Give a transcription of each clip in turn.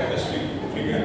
Chemistry, ठीक है।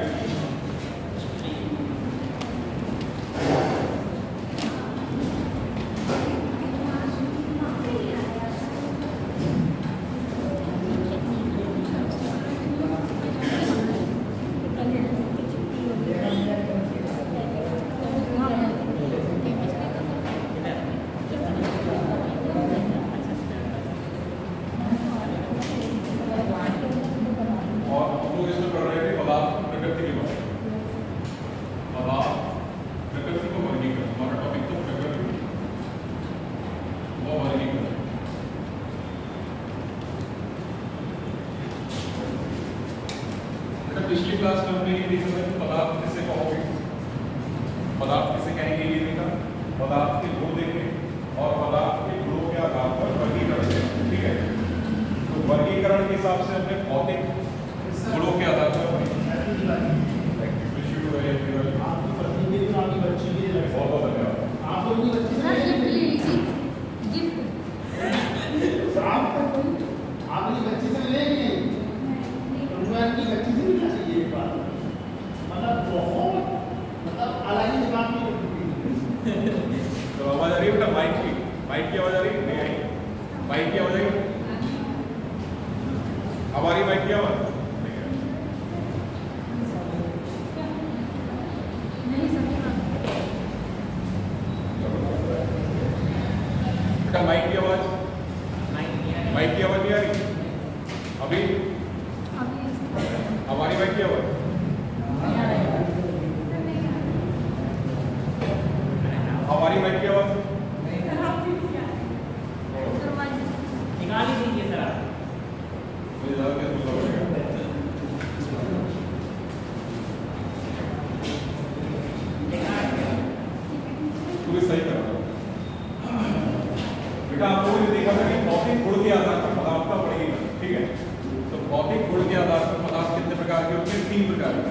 पिछली क्लास में हमने ये देखा था पदार्थ किसे कहोगे, पदार्थ किसे कहेंगे ये देखा, पदार्थ के गुण देखे और पदार्थ के गुणों के आधार पर वर्गीकरण देखा, ठीक है। तो वर्गीकरण के हिसाब से हमने भौतिक गुणों के आधार पर तो आवाज आ रही है बेटा, माइक की आवाज आ रही है, नहीं आई, माइक की आवाज आ रही है, हमारी माइक की आवाज बेटा, माइक की आवाज नहीं आ रही अभी, हमारी माइक की आवाज हमारी माइक की आवाज निकाल ही दीजिए सर आप। मुझे ज़्यादा क्या दूसरा पड़ेगा, तू सही कर रहा बेटा। आपको ये देखा था कि भौतिक गुण के आधार पर पदार्थ का बढ़ेगा, ठीक है। तो भौतिक गुण के आधार पर पदार्थ कितने प्रकार के होते हैं, 3 प्रकार के,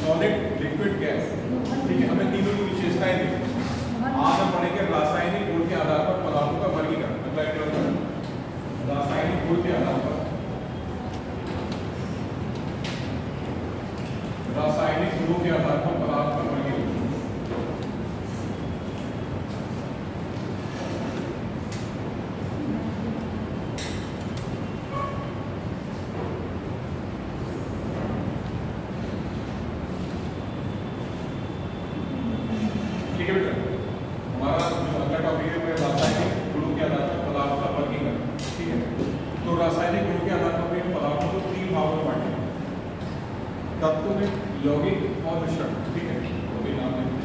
सॉलिड, लिक्विड, गैस, ठीक है। हमें तीनों की विशेषताएं देखी। आज हम पढ़ेंगे रासायनिक गुण के आधार पर पदार्थों का वर्गीकरण। रासायनिक गुण के आधार पर, रासायनिक गुणों के आधार पर पदार्थ का वर्गीकरण। ठीक है बेटा, हमारा जो अगला टॉपिक है रासायनिक गुणों के आधार पर पदार्थ का वर्गीकरण, ठीक है। तो रासायनिक गुणों के आधार पर पदार्थों को 3 भागों में बांटे, तत्व में, यौगिक और मिश्रण, ठीक है। तो भी नाम देंगे।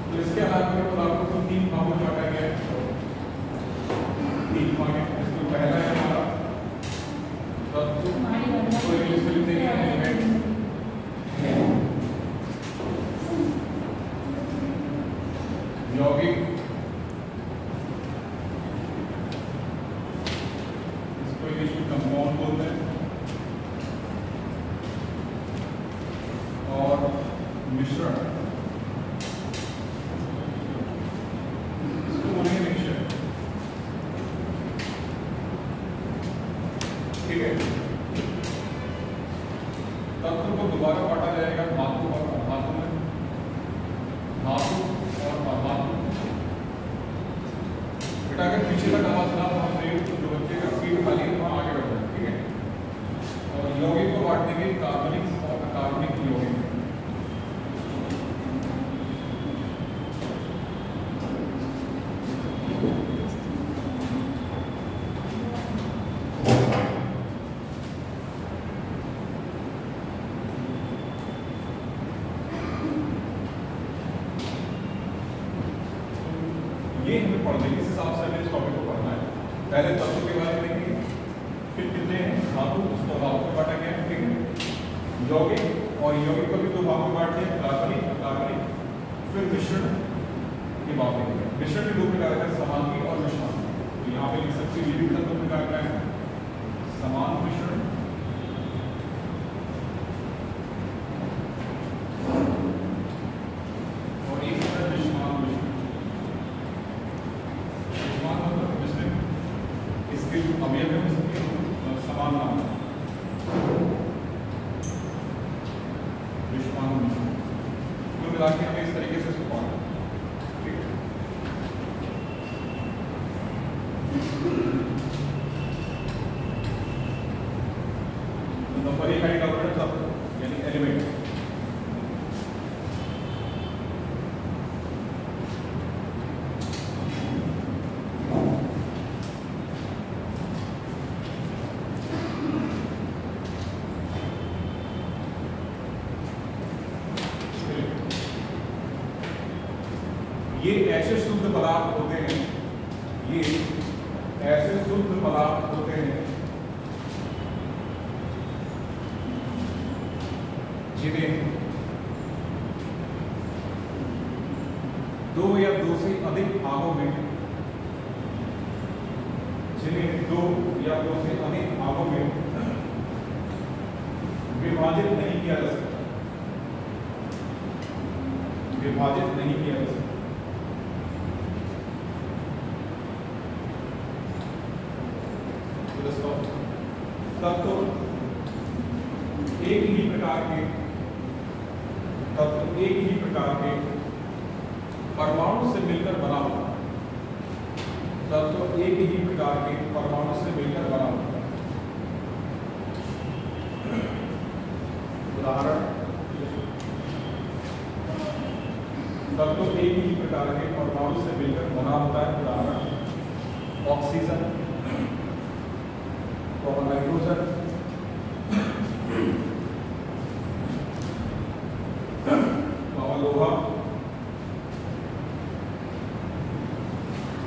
तो इसके आधार पर पदार्थों को 3 भागों में बांटा गया है, 3 भाग हैं। इसमें पहला है हमारा तत्व, तो इंग्लिश में लिखते हैं एलिमेंट, यौगिक, इसको इंग्लिश में कंपाउंड बोलते हैं, और मिश्रण, इसको बोलेंगे मिक्सचर, ठीक है। तत्व को दोबारा बांटा जाएगा धातु और अधातु में, धातु और अधातु। बेटा अगर पीछे तक आवाज ना पहुंच रही हो तो जो बच्चे का सीट खाली है वहाँ आगे बढ़ जाए, ठीक है। और यौगिक को बांट देंगे कार्बनिक और अकार्बनिक यौगिक। ये हमें पढ़ देंगे, इस हिसाब से हमें इस टॉपिक को पढ़ना है। पहले तत्व के बारे में देखेंगे, फिर कितने हैं धातु, उसको धातु में बांटा गया है, ठीक है। यौगिक और यौगिक को भी 2 भागों में बांट दिया, कार्बनिक, अकार्बनिक। फिर मिश्रण की बात करेंगे। मिश्रण के 2 प्रकार हैं, समांगी और मिश्रण। तो यहाँ पे लिख सकते हैं, ये भी तत्व प्रकार का है, समान मिश्रण और एक है विषमान मिश्रण। विषमान मतलब जिसमें इसके जो अवयव है उसके समान नाम है। लगा के हमें इस तरीके से सुखाना, ठीक है। नंबर 1 हाइड्रोजन तत्व यानी एलिमेंट, ये ऐसे शुद्ध पदार्थ होते हैं, ये ऐसे शुद्ध पदार्थ होते हैं जिन्हें दो या दो से अधिक भागों में, जिन्हें दो या दो से अधिक भागों में विभाजित नहीं किया जा सकता, विभाजित नहीं किया जा सकता। तत्व एक ही प्रकार के, तत्व एक ही प्रकार के परमाणु से मिलकर बना हुआ, तत्व एक ही प्रकार के परमाणु से मिलकर बना हुआ। उदाहरण, तत्व एक ही प्रकार के परमाणु से मिलकर बना होता है। उदाहरण, ऑक्सीजन, नाइट्रोजन, लोहा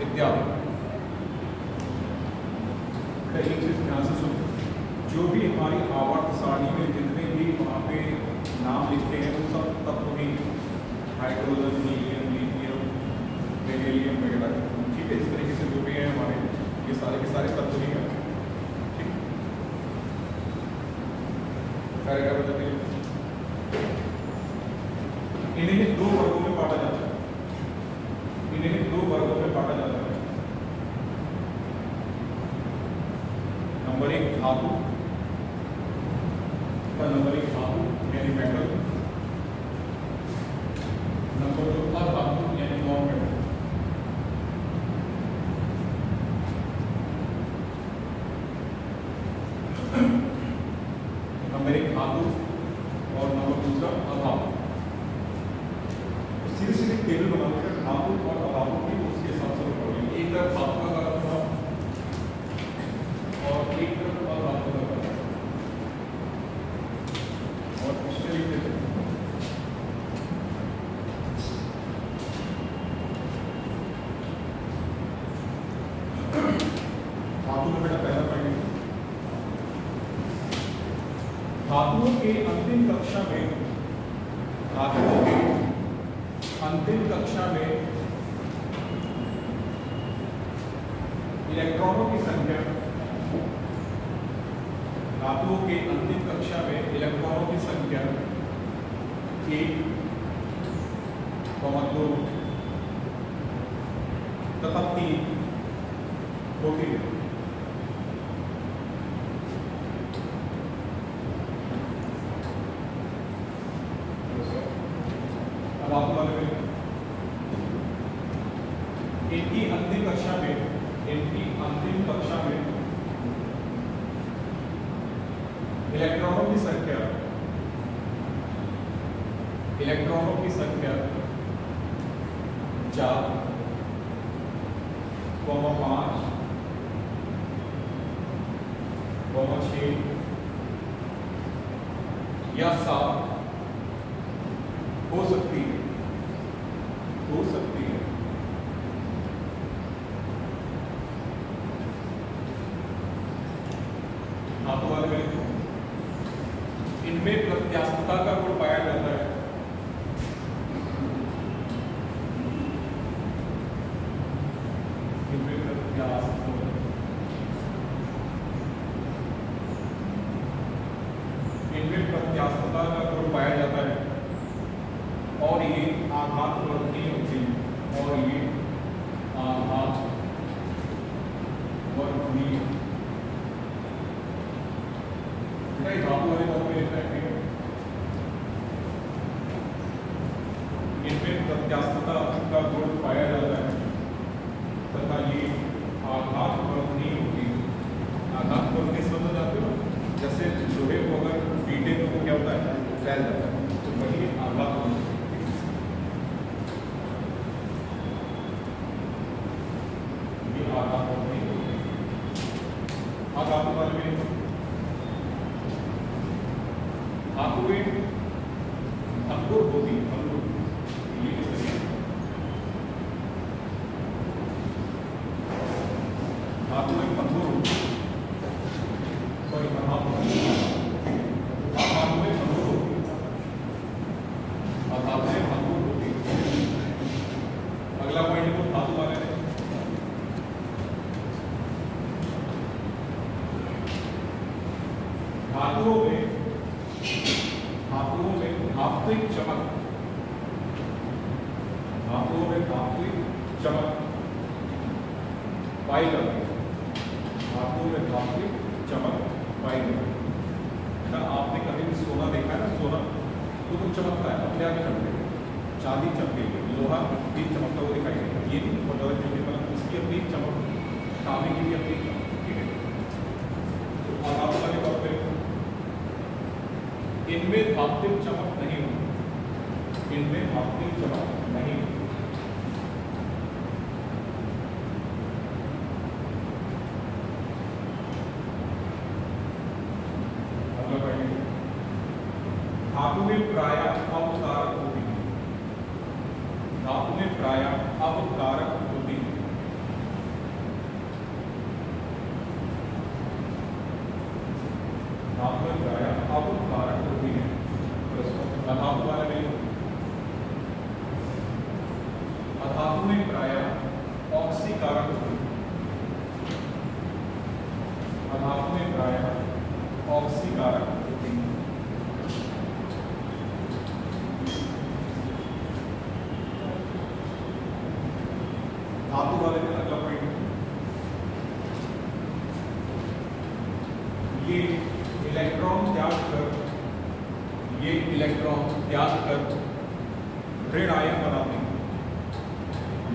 इत्यादि। एक चीज ध्यान से सुनो, जो भी हमारी आवर्त सारणी में जितने भी वहाँ पे नाम लिखते हैं वो सब तत्व ही, हाइड्रोजन, हीलियम, लिथियम, बेरिलियम वगैरह, ठीक है। इस तरीके से जो भी है हमारे, ये सारे के सारे तत्व ही हैं। क्या बताते हैं, इन्हें दो वर्गों में बांटा जाता है, इन्हें दो वर्गों में बांटा जाता है। नंबर 1 धातु, नंबर 1 धातु यानी मेटल, नंबर 2 अधातु यानी नॉन मेटल। नंबर 1 धातु और नंबर 2 अधातु। सीधे सीधे टेबल बनाकर धातु और अधातु की उसके हिसाब से पढ़ेंगे। एक तरफ धातु का करना था और एक तरफ अधातु का करना था, और इस तरीके से धातु में बेटा पहला पढ़ेंगे। धातुओं के अंतिम कक्षा में, धातुओं के अंतिम कक्षा में इलेक्ट्रॉनों की संख्या, धातुओं के अंतिम कक्षा में इलेक्ट्रॉनों की संख्या 1, 2 तथा 3 होती है। इनकी अंतिम कक्षा में, इनकी अंतिम कक्षा में इलेक्ट्रॉनों की संख्या, इलेक्ट्रॉनों की संख्या 4, 5, 6 या 7 हो सकती है, हो सकती है। धातु वाले में इनमें प्रत्यास्थता का गुण पाया जाता है। इनमें प्रत्यास्थता का गुण पाया जाता है और ये आघात वर्तनीय होती है, और ये आघात वर्तनीय। धातु वाले फॉर्म में लिखना है, मध्यस्थता का गुण पाया जाता है तथा ये आघात पर नहीं होती। आघात पर किस मतलब जाते हो, जैसे लोहे को अगर पीटे तो वो क्या होता है, फैल जाता है, तो वही आघात पर ये आघात पर नहीं होती। आघात वाले में धातुएं अंकुर होती, अंकुर ये किस तरह धातुएं अंकुर होती, सॉरी धातुएं अंकुर होती और धातुएं अंकुर होती। अगला पॉइंट को धातु वाले में धातुओं में धात्विक चमक, धातुओं में धात्विक चमक पाई जाती है। धातुओं में धात्विक चमक पाई जाती है। आपने कभी भी सोना देखा है ना, सोना तो वो चमकता है, अपने आप चमकेगा, चांदी चमकेगी, लोहा भी चमकता हुआ दिखाई देगा। ये नहीं मतलब मतलब उसकी अपनी चमक, तांबे की भी अपनी चमक, ठीक है। तो धातु वाले तौर पर इनमें धात्विक चमक नहीं होती, इनमें धात्विक चमक नहीं होती। धातुएं प्रायः अवकारक होती हैं, धातुएं प्रायः अवकारक होती हैं। धातुएं प्रायः अवकारक होती हैं। अधातु वाले में अधातुएं प्रायः ऑक्सीकारक होती हैं। अधातुएं प्रायः ऑक्सीकारक होती हैं। धातु वाले में अगला पॉइंट, ये इलेक्ट्रॉन त्याग कर, ये इलेक्ट्रॉन त्याग कर ऋण आयन बनाते हैं।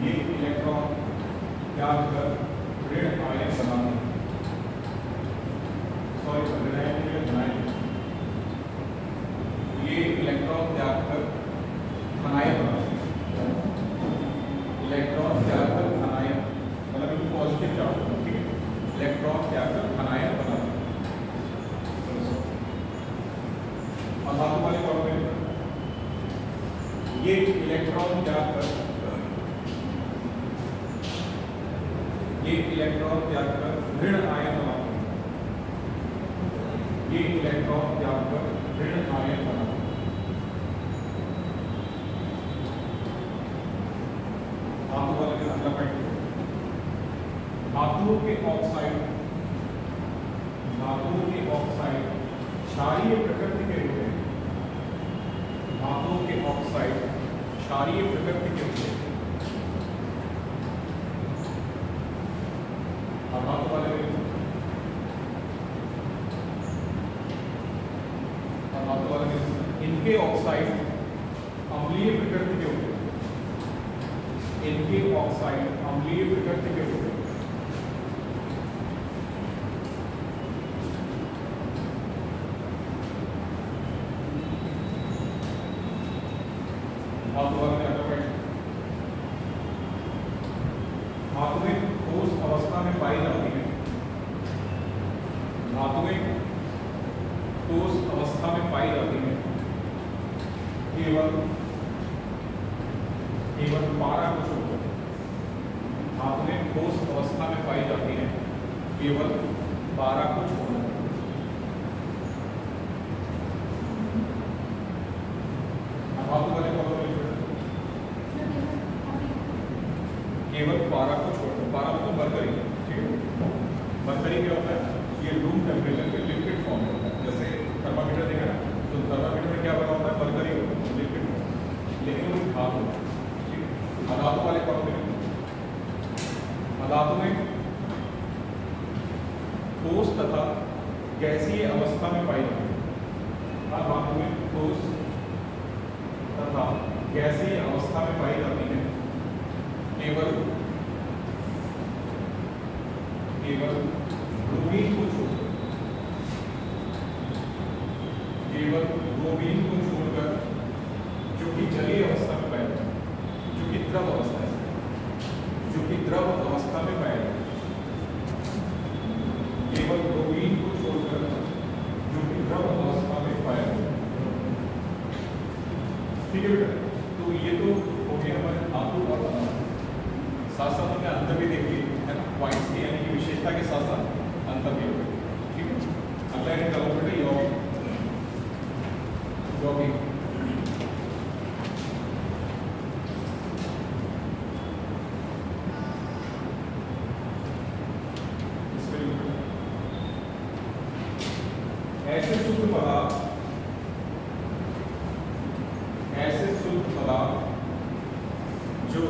ये इलेक्ट्रॉन त्याग कर ऋण आयन बनाते हैं, सॉरी ऋण आयन के लिए बनाएंगे। ये इलेक्ट्रॉन त्याग कर धनायन बनाते हैं। इलेक्ट्रॉन त्याग कर धनायन मतलब इनको पॉजिटिव चार्ज, ठीक है। इलेक्ट्रॉन त्याग कर धनायन बनाते हैं। धातु वाले तौर पे ये इलेक्ट्रॉन त्याग कर, ये इलेक्ट्रॉन त्याग कर ऋण आयन बनाते हैं। ये इलेक्ट्रॉन त्याग कर ऋण आयन बनाते हैं। धातु वाले के अगला पॉइंट, धातुओं के ऑक्साइड, धातुओं के ऑक्साइड क्षारीय प्रकृति के होते हैं। धातुओं के ऑक्साइड क्षारीय प्रकृति के होते हैं। धातु वाले में इनके ऑक्साइड अम्लीय प्रकृति के होते हैं। इनके ऑक्साइड अम्लीय प्रकृति के होते हैं। धातुएं ठोस अवस्था में पाई जाती है। धातुएं ठोस अवस्था में पाई जाती है केवल पारा को छोड़कर। धातुएं ठोस अवस्था में पाई जाती है केवल पारा को छोड़कर। धातु वाले केवल पारा को छोड़कर, पारा मतलब मरकरी, ठीक है। मरकरी क्या होता है, ये रूम टेम्परेचर पे लिक्विड फॉर्म होता है। जैसे थर्मामीटर देखा ना, तो थर्मामीटर में क्या बना होता है, मरकरी होता है, लिक्विड फॉर्म, लेकिन वो धातु होता है, ठीक है। अधातु वाले कौन से, अधातु में ठोस तथा गैसीय अवस्था में पाई जाती है। अधातु में ठोस तथा गैसीय अवस्था में पाई जाती है। केवल ब्रोमीन को छोड़कर, केवल ब्रोमीन को छोड़कर जो कि जलीय अवस्था में पाया जाता है, जो कि द्रव अवस्था है, जो कि द्रव अवस्था में पाया जाता है, केवल ब्रोमीन को छोड़कर जो कि द्रव अवस्था में पाया जाता है। ठीक है बेटा, तो ये तो हो गया हमारे धातु और साथ साथ हमने अंतर भी देखी है ना, पॉइंट्स की यानी कि विशेषता के साथ साथ अंतर भी होगा। ठीक है, अगला है बेटा यौगिक। यौगिक ऐसे शुद्ध पदार्थ, ऐसे शुद्ध पदार्थ जो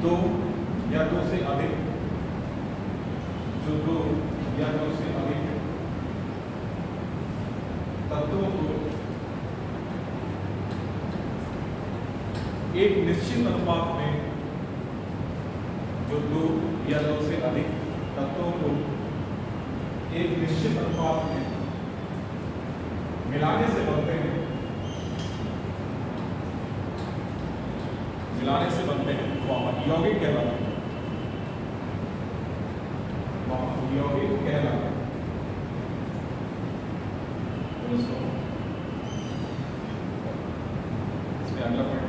दो या दो से अधिक, जो दो या दो से अधिक तत्वों को एक निश्चित अनुपात में, जो दो या दो से अधिक तत्वों को एक निश्चित अनुपात में मिलाने से बनते हैं, मिलाने से बनते हैं, वह यौगिक कहलाते हैं, वह यौगिक कहलाते हैं। इसमें अगला पॉइंट,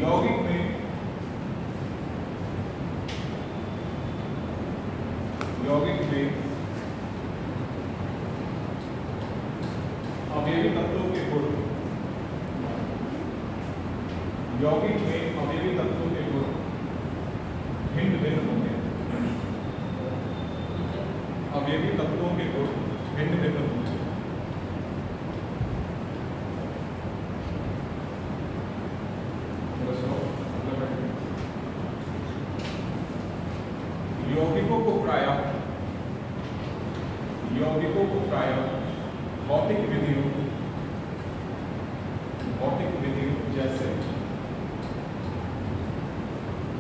यौगिक में अवयवी तत्वों के गुण, यौगिक में अवयवी तत्वों के गुण भिन्न भिन्न होते हैं, अवयवी तत्वों के गुण भिन्न भिन्न होते हैं। यौगिकों को प्रायः भौतिक विधियों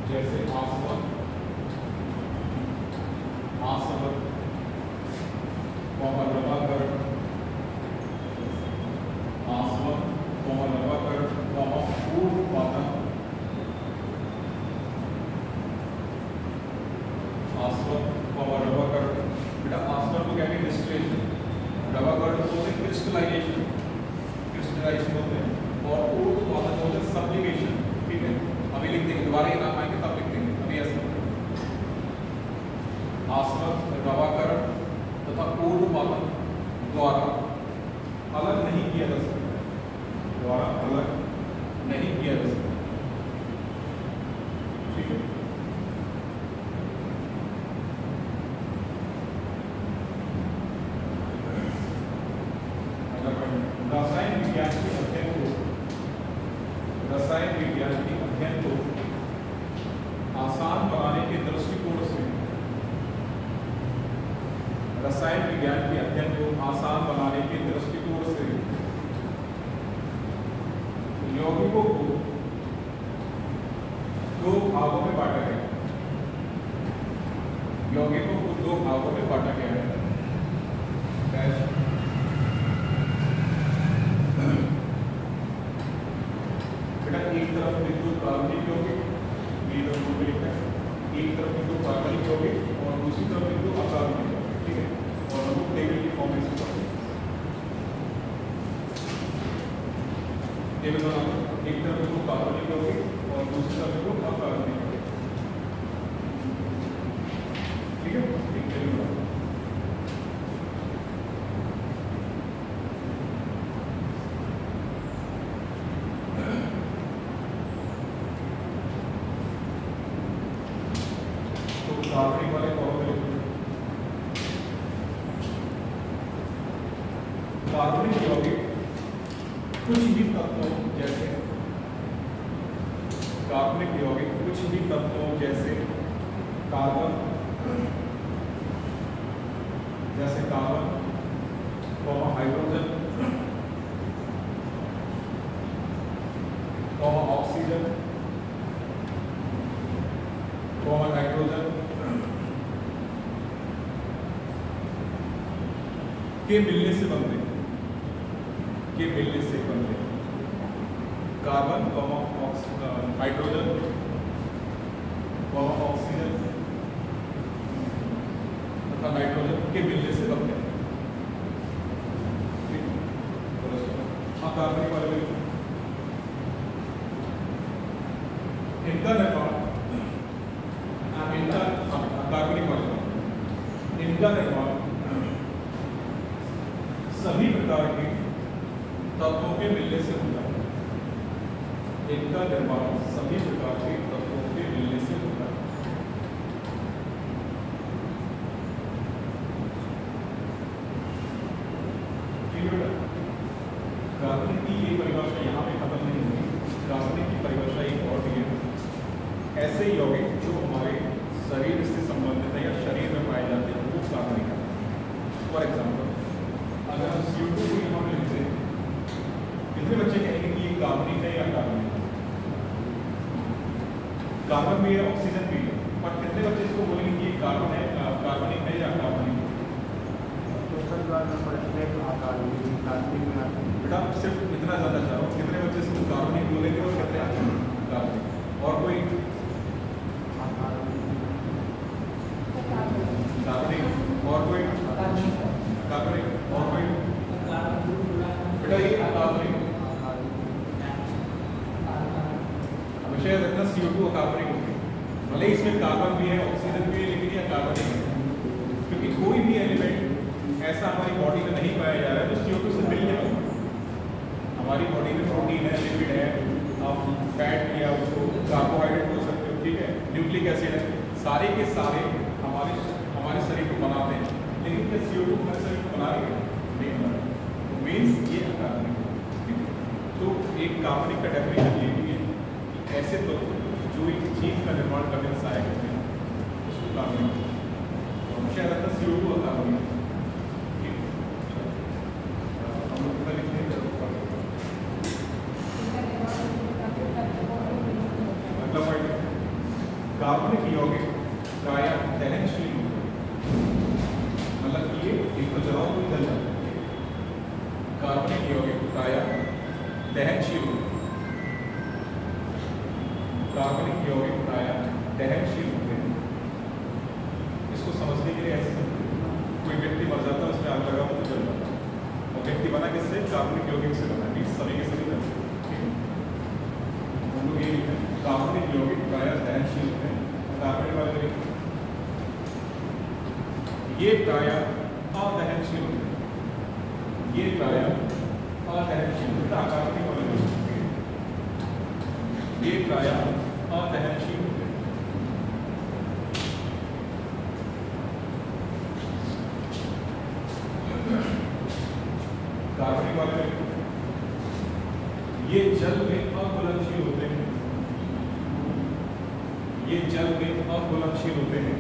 जैसे आसवन, लवाकरण, ऊर्ध्वपातन, बेटा आसवन को क्या कहते हैं? डिस्टिलेशन। लवाकरण को होते हैं क्रिस्टलाइजेशन होते हैं, और ऊर्ध्वपातन होते हैं सब्लिमेशन। ठीक है, अभी लिख देंगे, दोबारा ये नाम आएंगे तब लिख देंगे, अभी ऐसा आसवन, लवाकरण तथा ऊर्ध्वपातन द्वारा अलग नहीं किया जा सकता, द्वारा अलग नहीं किया जा सकता। ठीक है, रसायन विज्ञान के अध्ययन को आसान बनाने के दृष्टिकोण से, रसायन विज्ञान के अध्ययन को आसान बनाने के दृष्टिकोण से यौगिकों को दो भागों में बांटा गया है। यौगिकों को दो भागों में बांटा गया है। बेटा एक तरफ विद्युत कार्बनिक यौगिक, एक तरफ विद्युत कार्बनिक यौगिक और दूसरी तरफ विद्युत अकार्बनिक यौगिक। ठीक है, और हम टेबल की फॉर्मेशन करते हैं। टेबल बनाना, एक तरफ विद्युत कार्बनिक यौगिक और दूसरी तरफ विद्युत अकार्बनिक यौगिक। ठीक है, एक टेबल बनाना। कार्बनिक वाले कॉलम में लिखो, कार्बनिक यौगिक कुछ भी तत्वों जैसे, कार्बनिक यौगिक कुछ भी तत्वों जैसे कार्बन, हाइड्रोजन, ऑक्सीजन, नाइट्रोजन के मिलने से बनते कार्बन, हाइड्रोजन, ऑक्सीजन तथा नाइट्रोजन के मिलने से बनते हैं। कार्बनिक वाले इनका निर्माण सभी प्रकार के तत्वों के मिलने से होता है। इनका निर्माण सभी प्रकार के तत्वों के मिलने से होता है। कार्बनिक की ये परिभाषा यहाँ पे खत्म नहीं होगी। कार्बनिक की परिभाषा एक और भी है। ऐसे यौगिक जो हमारे शरीर से संबंधित है या शरीर में पाए जाते हैं वो कार्बनिक है। फॉर एग्जाम्पल अगर हम CO2 को यहाँ पे लिखते हैं, कितने बच्चे कहेंगे कि ये कार्बनिक है या कार्बनिक है? कार्बन भी है, ऑक्सीजन भी है, पर कितने बच्चे इसको बोलेंगे कि ये कार्बन है, कार्बनिक है या कार्बनिक है? बेटा सिर्फ इतना ज़्यादा चाह रहा हूँ, कितने बच्चे इसको कार्बनिक बोलेंगे और कितने कार्बनिक? और कोई कार्बनिक और कोई कार्बनिक और कोई बेटा ये अकार्बनिक हमेशा याद रखना। CO2 अकार्बनिक होगी, भले इसमें कार्बन भी है, ऑक्सीजन भी है, लेकिन ये अकार्बनिक है क्योंकि कोई भी एलिमेंट ऐसा हमारी बॉडी में नहीं पाया जा रहा है जो CO2 से मिलने वाला। हमारी बॉडी में प्रोटीन है, लिपिड है, आप फैट या उसको कार्बोहाइड्रेट बोल सकते हो, ठीक है, न्यूक्लिक एसिड है, सारे के सारे हमारे शरीर को बनाते हैं, लेकिन क्या CO2 हमारे शरीर को बना रही है? नहीं बना रही। तो मीन्स ये अकार्बनिक है। तो एक कार्बनिक का डेफिनेशन ये भी है कि ऐसे तो जो एक चीज का निर्माण करने में सहायक होते हैं उसको कार्बनिक है। शायद आता CO2 अकार्बनिक है। हम लोग पता लिखते हैं मतलब कार्बनिक यौगिक प्रायः दहनशील होते हैं, मतलब कि ये एक तो जलाओ तो जल जाते हैं। कार्बनिक यौगिक प्रायः दहनशील होते हैं। कार्बनिक यौगिक प्रायः दहनशील होते हैं। इसको समझने के लिए ऐसे कोई व्यक्ति मर जाता है, उसमें आग लगा तो जल जाता है, और व्यक्ति बना किससे? कार्बनिक यौगिक से बना, मीन्स सभी के सभी जलते हैं। हम लोग ये लिखते हैं कार्बनिक यौगिक प्रायः दहनशील होते हैं। कार्बनिक वाले ये प्रायः अदहनशील होते हैं। ये प्रायः अदहनशील होता है। कार्बनिक वाले ये प्रायः अदहनशील होते हैं। कार्बनिक वाले ये जल में अघुलनशील होते हैं। ये जल में अघुलनशील होते हैं,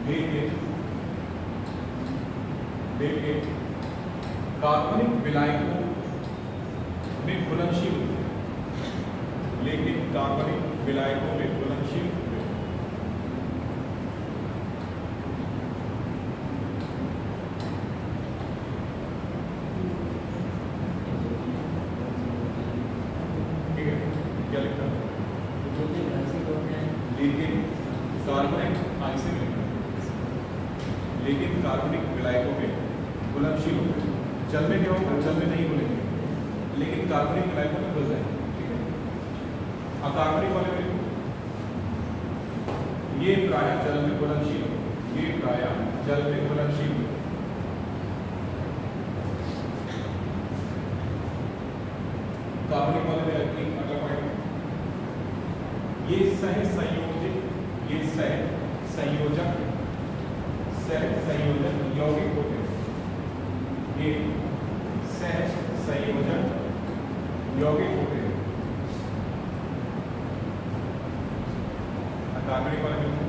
लेकिन कार्बनिक विलायकों में घुलनशील होते हैं। लेकिन कार्बनिक विलायकों में घुलनशील होते हैं। ठीक है, क्या लिखता है? लेकिन कार्बनिक आइसे लिखता है, लेकिन कार्बनिक विलायकों में घुलनशील होते हैं। जल में क्या होगा? जल में नहीं घुलेंगे, लेकिन कार्बनिक विलायकों में घुल जाएंगे। ठीक है, अकार्बनिक वाले में ये प्रायः जल में घुलनशील होते हैं। ये प्रायः जल में घुलनशील होते हैं। कार्बनिक वाले में अगला पॉइंट, ये सह संयोजक यौगिक होते हैं। ये सह संयोजक यौगिक होते हैं। कार्बनिक वाले में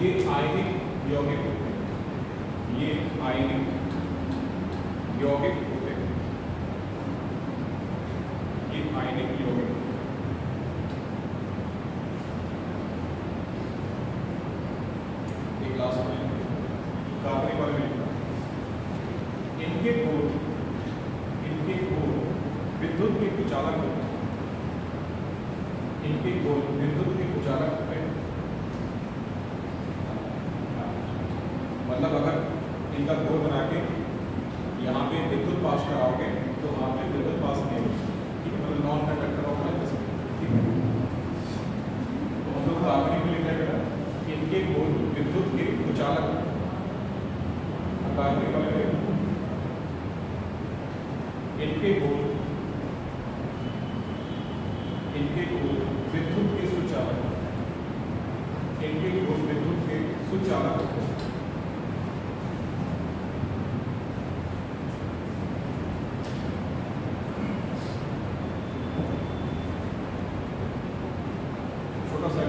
ये आयनिक यौगिक होते हैं, ये आयनिक यौगिक होते हैं, ये आयनिक यौगिक। एक लास्ट में कार्बनिक वाले में इनके गुण विद्युत के कुचालक होते हैं, इनके गुण विद्युत के कुचालक होते हैं। मतलब अगर इनका गोल बना के यहाँ पे विद्युत पास कराओगे तो वहाँ पे विद्युत पास नहीं होगी, ठीक है, मतलब नॉन कंडक्टर ऑफ इलेक्ट्रिसिटी, ठीक है। तो हम लोग कार्बनिक में लिखा गया इनके गोल विद्युत के कुचालक, कार्बनिक वाले इनके गोल विद्युत के सुचालक, इनके गोल विद्युत के सुचालक। छोटा सा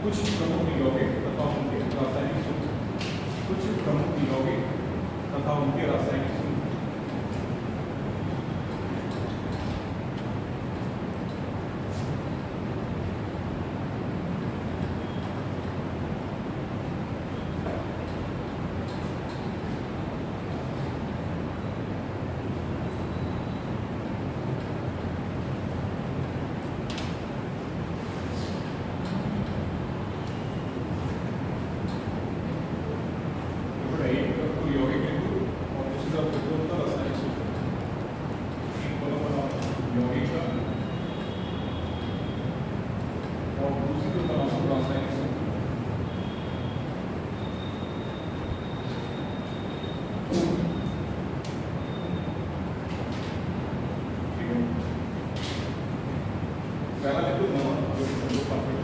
कुछ प्रमुख यौगिक तथा उनके रासायनिक सूत्र, कुछ प्रमुख यौगिक तथा उनके रासायनिक सूत्र। पहला देखो नमक जो परफेक्ट,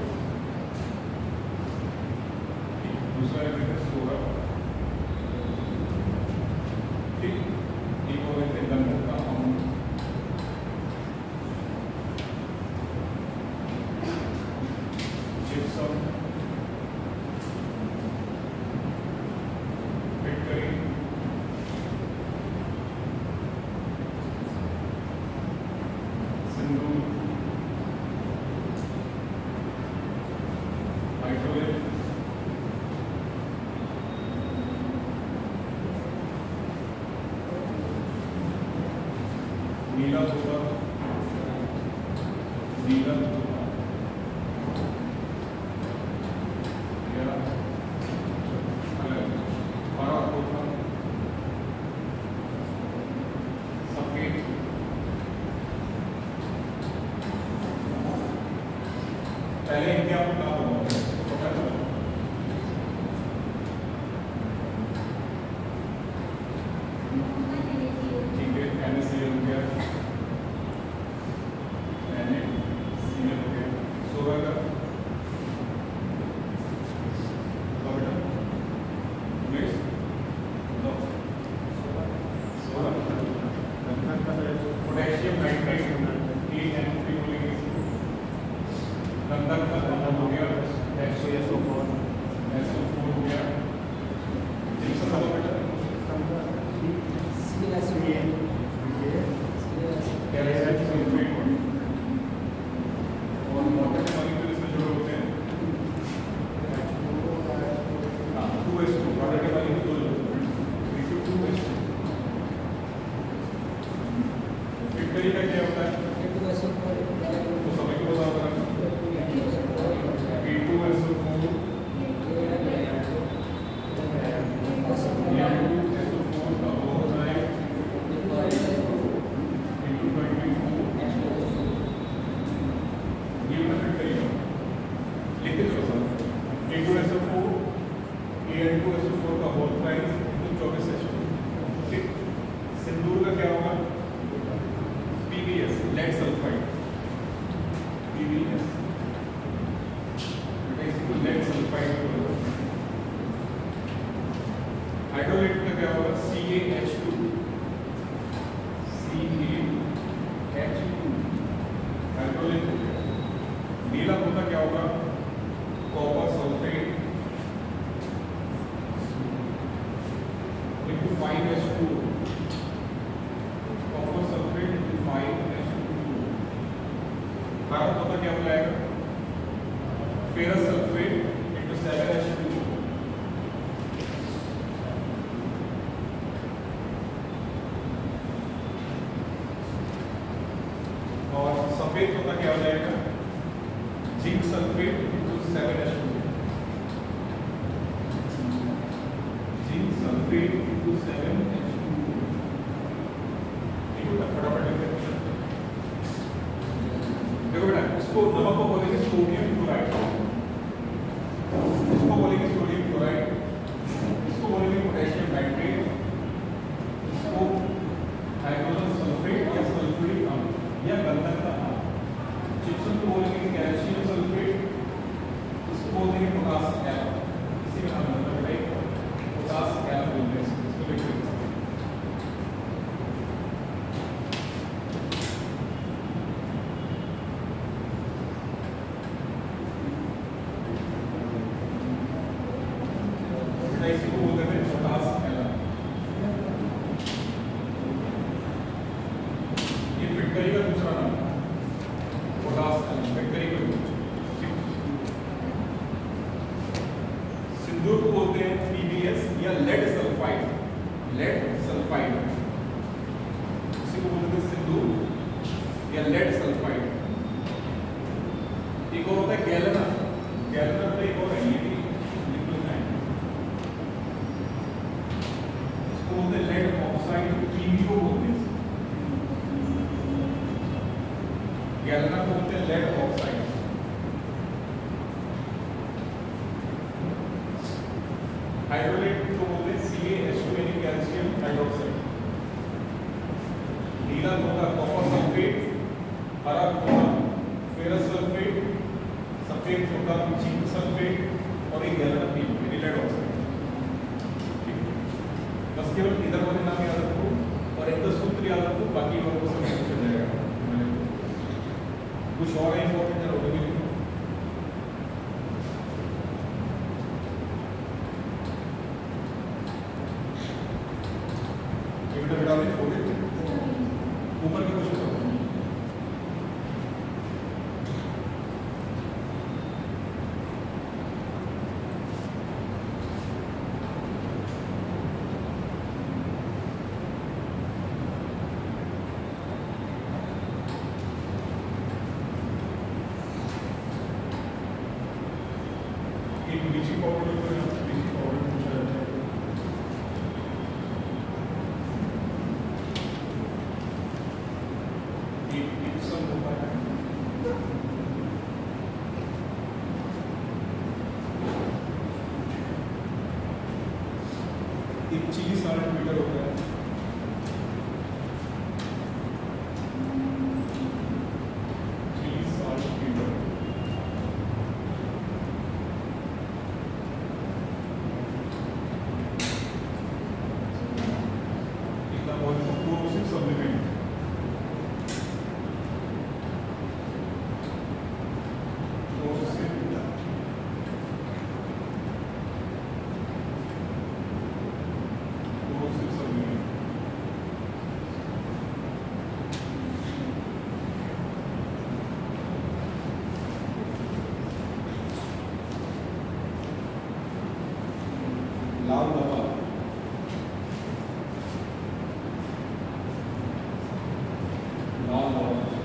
दूसरा है सोडा, ठीक, एक और है गंधक का अम्ल, जिप्सम, फिटकरी, सिंदूर, हाइड्रोजन, नीला धोखा, नीला धोखा, हरा धोखा, सफेद, पहले इनके आपको क्या बताऊंगा, ठीक है, NaCl हो गया, NaCl हो गया, सोलह का पोटेशियम नाइट्रेट NaNO3 बोलेंगे, गंधक का हो गया, SO4 हो गया, जिप्सम का बेटा कैल्शियम सल्फेट और वाटर के मॉलिक्यूल इसमें जुड़े होते हैं, 2s2 वाटर के मॉलिक्यूल 2s2। फिटकरी का क्या होता है तो समय को बता रहा हूँ, P2SO4 का होता है का होल प्राइस तो 24 सिंदूर का क्या होगा PbS लेड सल्फाइड PbS इसको लेड सल्फाइड हाइड्रोलेट का क्या होगा CaH2 हाइड्रोलेट हो गया। नीला होता क्या होगा copper sulphate 5H2 copper sulphate into 5H2 हरा तो क्या हो जाएगा फेरस सल्फेट into 7H2 और सफेद होता क्या हो जाएगा zinc sulphate into 7H2 zinc sulphate into 7H2 फटाफट देखो बेटा इसको नमक को बोलेंगे सोडियम क्लोराइड इसको बोलेंगे सोडियम क्लोराइड इसको बोलेंगे पोटेशियम नाइट्रेट इसको हाइड्रोजन सल्फेट या सल्फ्यूरिक अम्ल या गंधक का अम्ल जिप्सम को बोलेंगे कैल्शियम सल्फेट इसको बोलेंगे पोटासियम एल्फ इसी का नाम मतलब है पोटासियम एल्फ बोलते हैं इसको लिखते हैं इसी को बोलते हैं पोटासियम एल्फ ये फिटकरी का दूसरा नाम पोटासियम फिटकरी का सिंदूर को बोलते हैं PbS या लेड सल्फाइड इसी को बोलते हैं सिंदूर या लेड सल्फाइड एक और होता है गैलेना तो एक और है ये भी लिक्विड है इसको बोलते हैं लेड ऑक्साइड PbO बोलते हैं गैलेना को बोलते हैं लेड ऑक्साइड हाइड्रोलेट को बोलते हैं CaH2 यानी कैल्शियम हाइड्रोक्साइड नीला होगा कॉपर सल्फेट हरा होगा फेरस सल्फेट सफेद होगा जिंक सल्फेट और एक गैलेना यानी लेड ऑक्साइड बस केवल इधर वाले नाम याद रखो और एक सूत्र याद रखो बाकी लोगों को सब चल जाएगा कुछ और इंपॉर्टेंट है रोड में बेटा में ऊपर के क्वेश्चन करो एक ब्लीचिंग पाउडर ब्लीचिंग पाउडर पूछा जाता है एक चिली साल्ट मीटर होता है चिली साल्ट मीटर इतना बहुत क्लोरोसिल सप्लीमेंट लाल दवा लाल दवा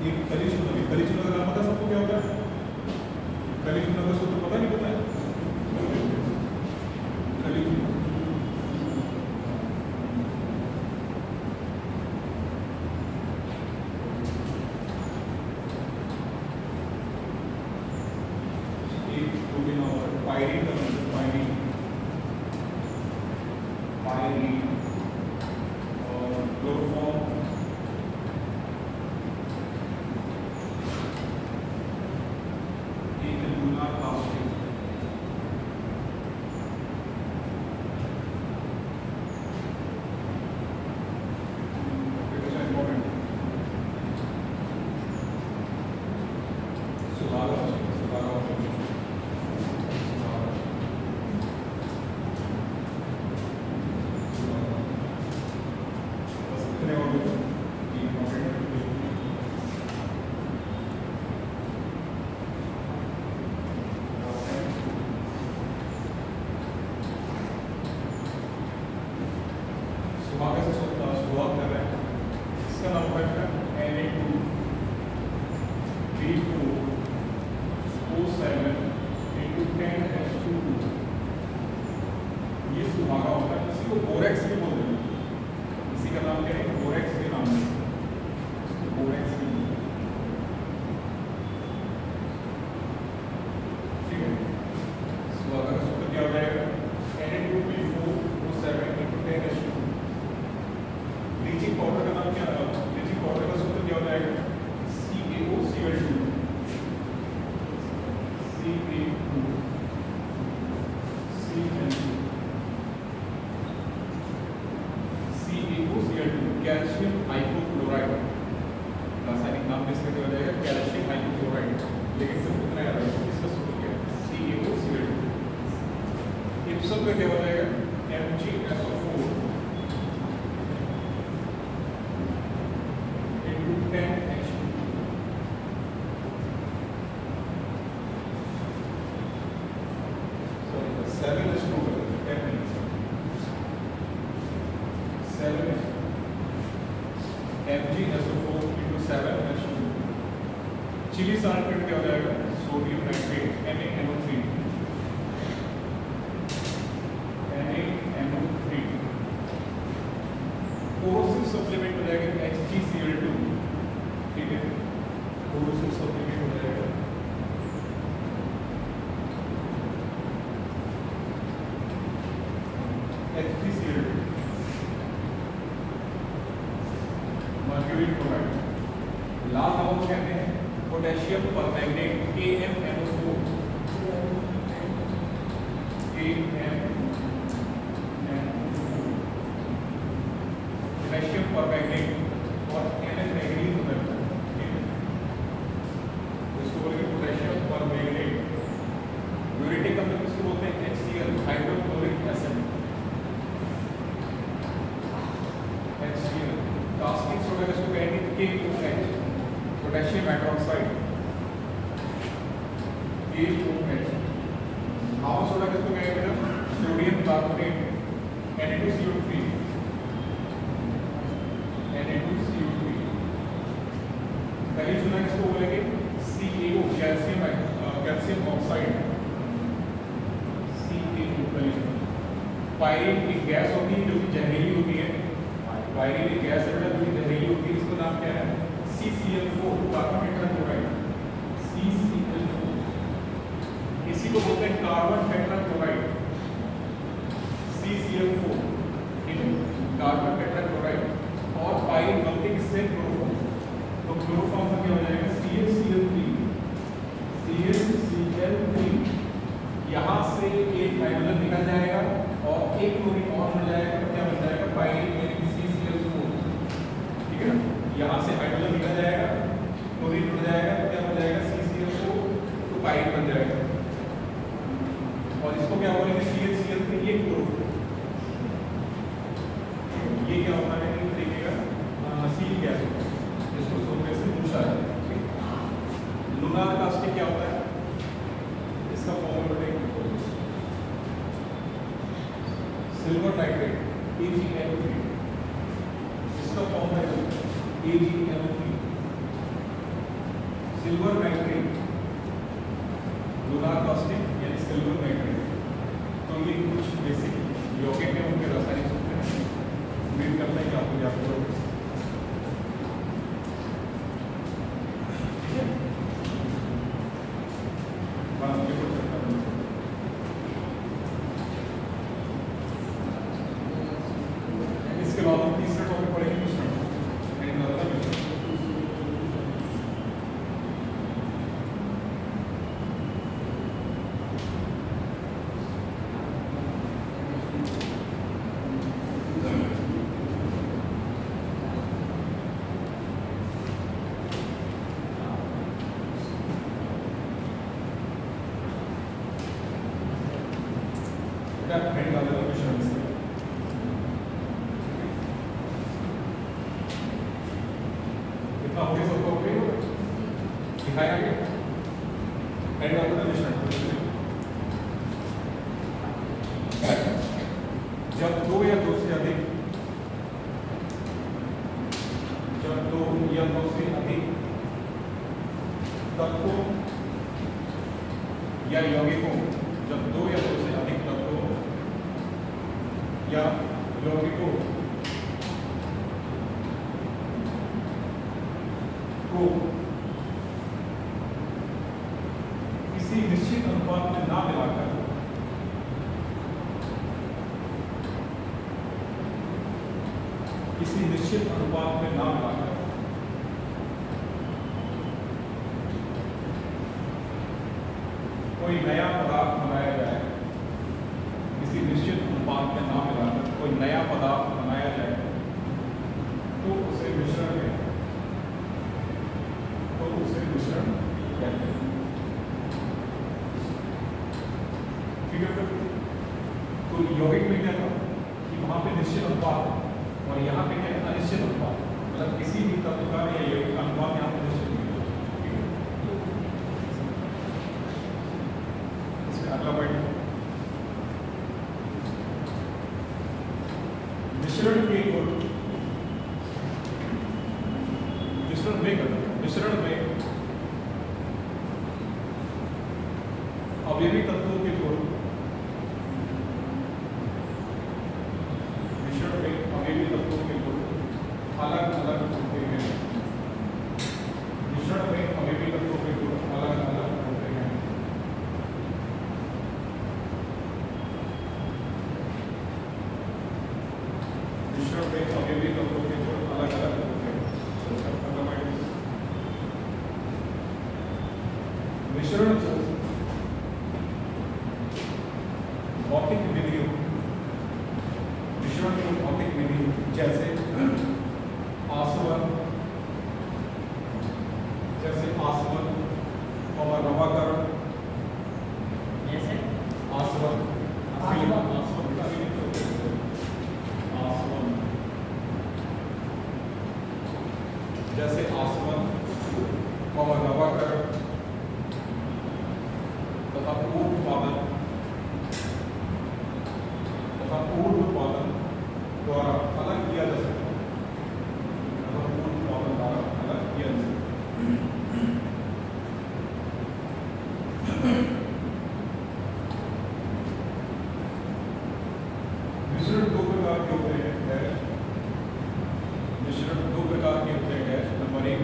एक कलिचुनवी का नाम पता सबको क्या होता है? कलिचुनव का सूत्र पता नहीं पता है? कलिचुनव एक प्रोटीन और पायरीन का मतलब पायरीन और क्लोरोफॉर्म शुरुआत कर रहे हैं। इसका नाम है Na2B4O7 into 10H2O। ये सुहागा होता है, इसी को बोरेक्स भी बोलते हैं। इसी का नाम क्या है? बोरेक्स के नाम है, बोरेक्स भी। ठीक है, सुहागा का सूत्र क्या हो जाएगा? Na2B4O7 into 10H2O। Bleaching powder का नाम क्या है? ब्लीचिंग पाउडर का सूत्र क्या हो जाएगा? CaOCl2। CaOCl2 calcium hypochloride. रासायनिक नाम किसका क्या हो जाएगा? Calcium hypochloride. लेकिन सिर्फ इतना याद रखो, इसका सूत्र क्या है? CaOCl2। इप्सम का क्या हो जाएगा? MgSO4 into 10H2। 7H2 MgSO4 into 7H2। Chilli sulphate क्या हो जाएगा? Sodium nitrate NaNO3। Corrosive supplement हो जाएगा HgCl2। ठीक है, कोरोसिव सप्लीमेंट हो जाएगा HgCl2। Mercury chloride. लाल नमक कहते हैं potassium permanganate KmNO4। Potassium permanganate और NH मैंगनीज होता है। ठीक है, इसको बोलेंगे पोटेशियम परमैंगनेट। यूरेटिक अम्ल किसको बोलते हैं? HCl hydrochloric acid. HCl। Caustic soda किसको कहेंगे? KOH potassium hydroxide KOH। हावा सोडा किसको कहेंगे? Sodium carbonate Na2CO3। कलिचुना किसको बोलेंगे? CaO कैल्शियम ऑक्साइड CaO कलिचुना। पायरीन एक गैस होती है जो कि जहरीली होती है। पायरीन एक गैस है जो कि जहरीली होती है। इसका नाम क्या है? CCl4 carbon tetrachloride CCl4। इसी को बोलते हैं कार्बन टेट्राक्लोराइड CCl4। ठीक है, कार्बन टेट्राक्लोराइड। और पायरीन बनते किससे? क्लोरोफॉर्म। तो क्लोरोफॉर्म का क्या हो जाएगा? CaCl3। यहाँ से एक हाइड्रोजन निकल जाएगा और एक क्लोरीन और मिल जाएगा, तो क्या बन जाएगा? Pyrene CCl4। ठीक है, यहाँ से हाइड्रोजन निकल जाएगा, क्लोरीन मिल जाएगा, तो क्या बन जाएगा? CCl4, तो पायरीन बन जाएगा। और इसको क्या बोलेंगे? CaCl3। ये क्लोरोफॉर्म। ये क्या होता है? देखिएगा सील गैस होता है, जिसको सोचने से पूछा है। लूनार कास्टिक क्या होता है? इसका फॉर्मूला बताइए। Silver nitrate AgNO3। इसका फॉर्मूला है AgNO3। Silver nitrate, lunar caustic यानी सिल्वर नाइट्रेट। तो ये कुछ बेसिक यौगिक है, उनके रासायनिक सूत्र हैं। उम्मीद करते हैं कि आपको याद करोगे। ठीक है, बस ये कुछ इसके बाद हम तीसरा टॉपिक पढ़ेंगे मिश्रण। कितना हो गया सबको? दिखाया गया मिश्रण। जब दो या दो से अधिक तत्वों या यौगिकों, जब दो या दो से अधिक तत्वों या यौगिकों को किसी निश्चित अनुपात में ना मिलाकर कोई नया पदार्थ बनाया जाए, किसी निश्चित अनुपात में ना मिलाकर कोई नया पदार्थ बनाया जाए तो उसे मिश्रण कहते हैं। ठीक है, तो यौगिक में क्या था कि वहां पे निश्चित अनुपात और यहाँ पे क्या अनिश्चित अनुपात, मतलब किसी भी तत्व का या यौगिक का अनुपात यहाँ पे निश्चित नहीं है। इसमें अगला पॉइंट मिश्रण में अवयवी तत्वों के गुण, मिश्रण में अवयवी तत्वों के गुण अलग अलग होते हैं। मिश्रण में अवयवी तत्वों के गुण अलग अलग होते हैं। मिश्रण में अवयवी तत्वों के गुण अलग अलग होते हैं। मिश्रण को भौतिक विधियों, मिश्रण को भौतिक विधियों जैसे आसवन और रवाकरण, जैसे आसवन जैसे आसवन और रवाकरण तथा पूर्व उत्पादन द्वारा अलग किया जा सकता है। मिश्रण दो प्रकार के होते हैं। नंबर 1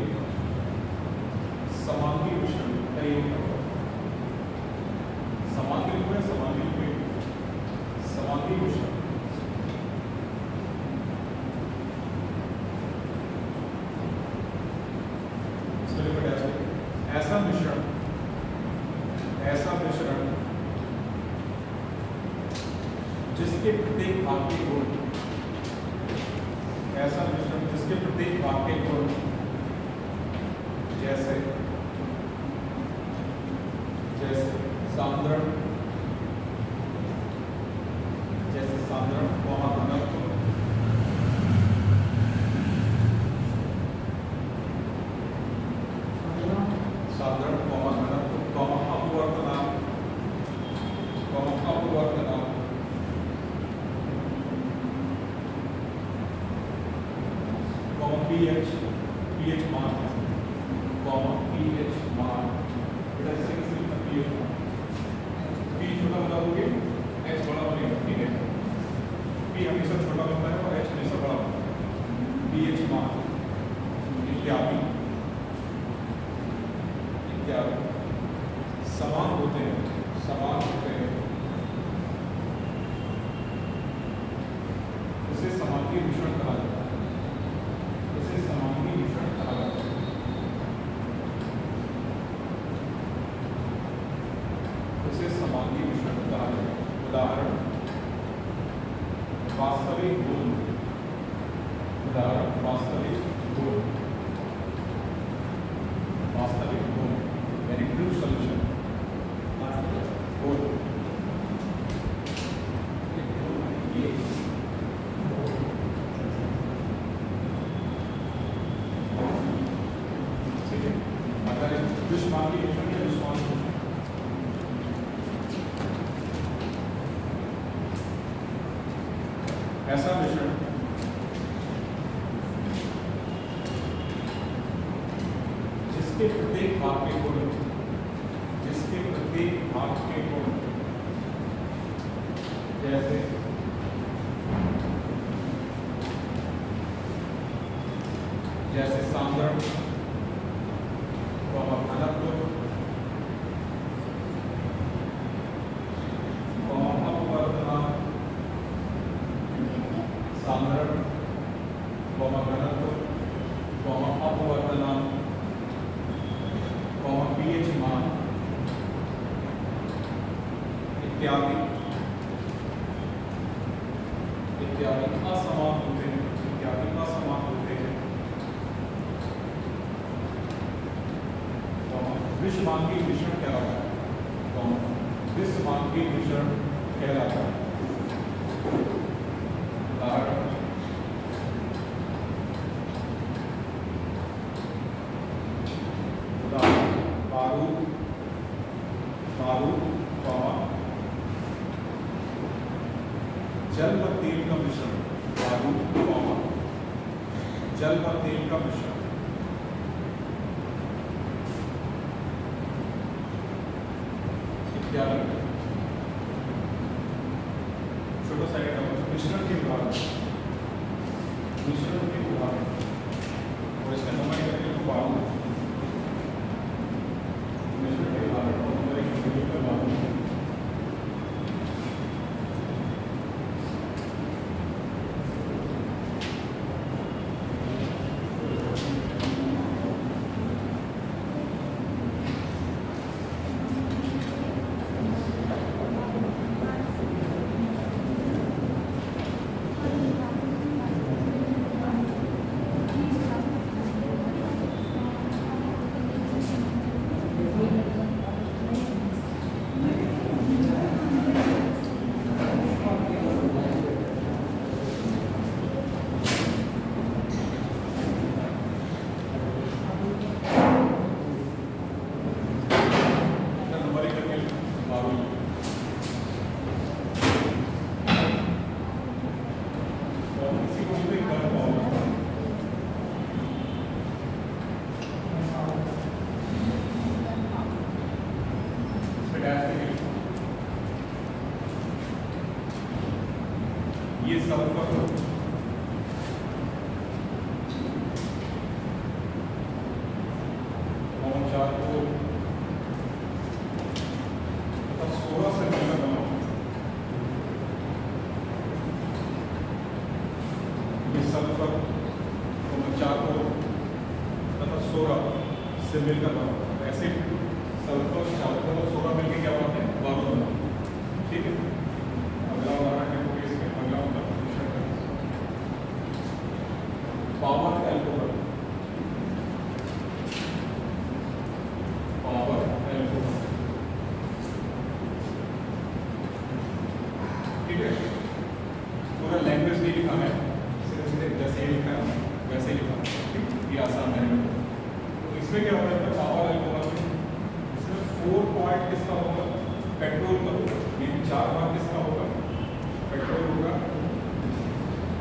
समांगी मिश्रण, समांगी मिश्रण। ऐसा मिश्रण जिसके प्रत्येक भाग के गुण, जैसे सांद्रण, घनत्व, pH मान उदाहरण वास्तविक गुण, वास्तविक गुण यानी ट्रू सॉल्यूशन, गुण ये ठीक है। अगर दुश्मन की मिश्रण है, दुश्मन ऐसा मिश्रण जिसके प्रत्येक भाग के गुण, जिसके प्रत्येक भाग के गुण जैसे जैसे सांद्रण, घनत्व, अपवर्तनांक, सांद्रण, घनत्व, अपवर्तनांक, pH मान इत्यादि इत्यादि असमान होते हैं, इत्यादि असमान होते हैं। विषमांगी मिश्रण कहलाता है, विषमांगी मिश्रण कहलाता है। उदाहरण बारूद, बारूद, जल व तेल का मिश्रण, बारूद, जल व तेल का मिश्रण, इत्यादि। छोटा सा मिश्रण के उदाहरण, मिश्रण के उदाहरण और इसका नंबर करके तो बारूद मिश्रण के उदाहरण और नंबर एक वीडियो का बारूद। ये सल्फर और चारकोल तथा 16 से मिलकर बना, ये सल्फर और चारकोल तथा 16 से मिलकर बना। ऐसे सल्फर, चारकोल और 16 मिलकर क्या बनते हैं? बारूद बना। ठीक है। अगला उदाहरण है अगला पावर एल्कोहल, पावर एल्कोहल। ठीक है। पूरा लैंग्वेज नहीं लिखा है, सीधे सीधे जैसे ही लिखा है वैसे ही लिखा है। ये आसान है। तो इसमें क्या होगा? पावर एल्कोहल में इसमें 4 पार्ट किसका होगा? पेट्रोल का होगा। ये 4 भाग किसका होगा? पेट्रोल होगा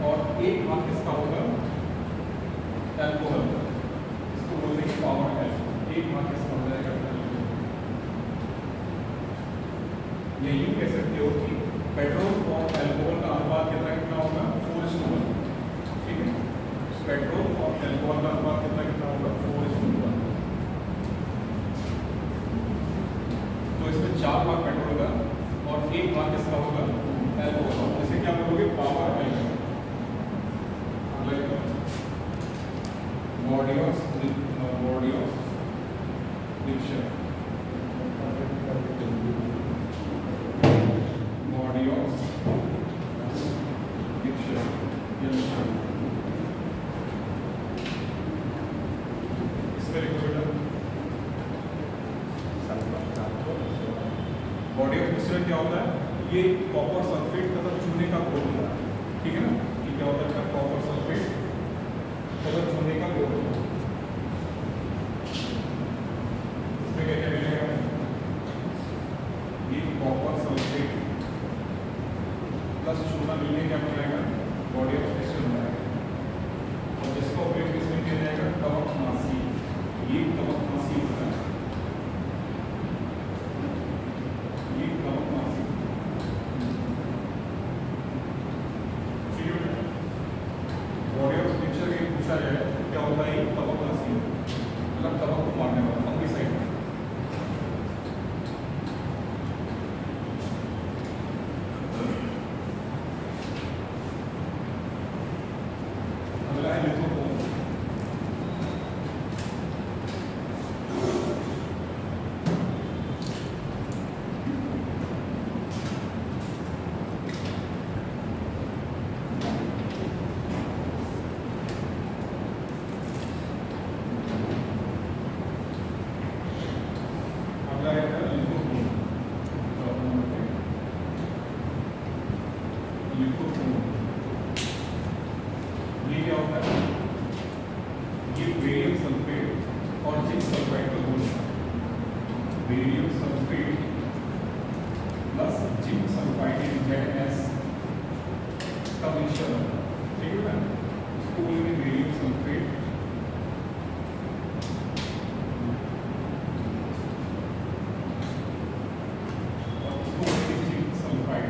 और 1 भाग किसका होगा? एल्कोहल। इसको बोलते हैं पावर एल्कोहल। 1 भाग किसका हो जाएगा? ये यूं कह सकते हो कि पेट्रोल और एल्कोहल का अनुपात कितना होगा? 4:1। ठीक है। पेट्रोल और एल्कोहल का अनुपात कितना होगा? 4:1। तो इसमें 4 भाग पेट्रोल का और 1 भाग किसका होगा? एल्कोहल। इसे क्या बोलोगे? Power alcohol. Body of mixture, body of mixture. Mixture क्या होता है, ये कॉपर सल्फेट तथा चूने का घोल होता है, ठीक है ना। ये क्या होता है, कॉपर सल्फेट तथा चूने का घोल होता है। इसमें क्या क्या मिलेगा, ये कॉपर सल्फेट प्लस चूना मिलने क्या बनाएगा, बॉडी ऑफ मिक्सचर बनाएगा। और जिसका उपयोग किसमें किया जाएगा, कवकनाशी। ये कवकनाशी होता है, ये कवकनाशी। बॉडी ऑफ मिक्सचर ये पूछा जाए क्या होता है, ये कवकनाशी मतलब कवक को मारने वाला फंगिसाइड। अगला है लिथोफोम। ये क्या होता है, ये बेरियम सल्फेट और जिंक सल्फाइड का घोल होता है। Barium sulphate plus zinc sulphide ZS का मिक्सचर होता है, ठीक है ना। उसको बोलेंगे बेरियम सल्फेट और उसको बोलेंगे जिंक सल्फाइड।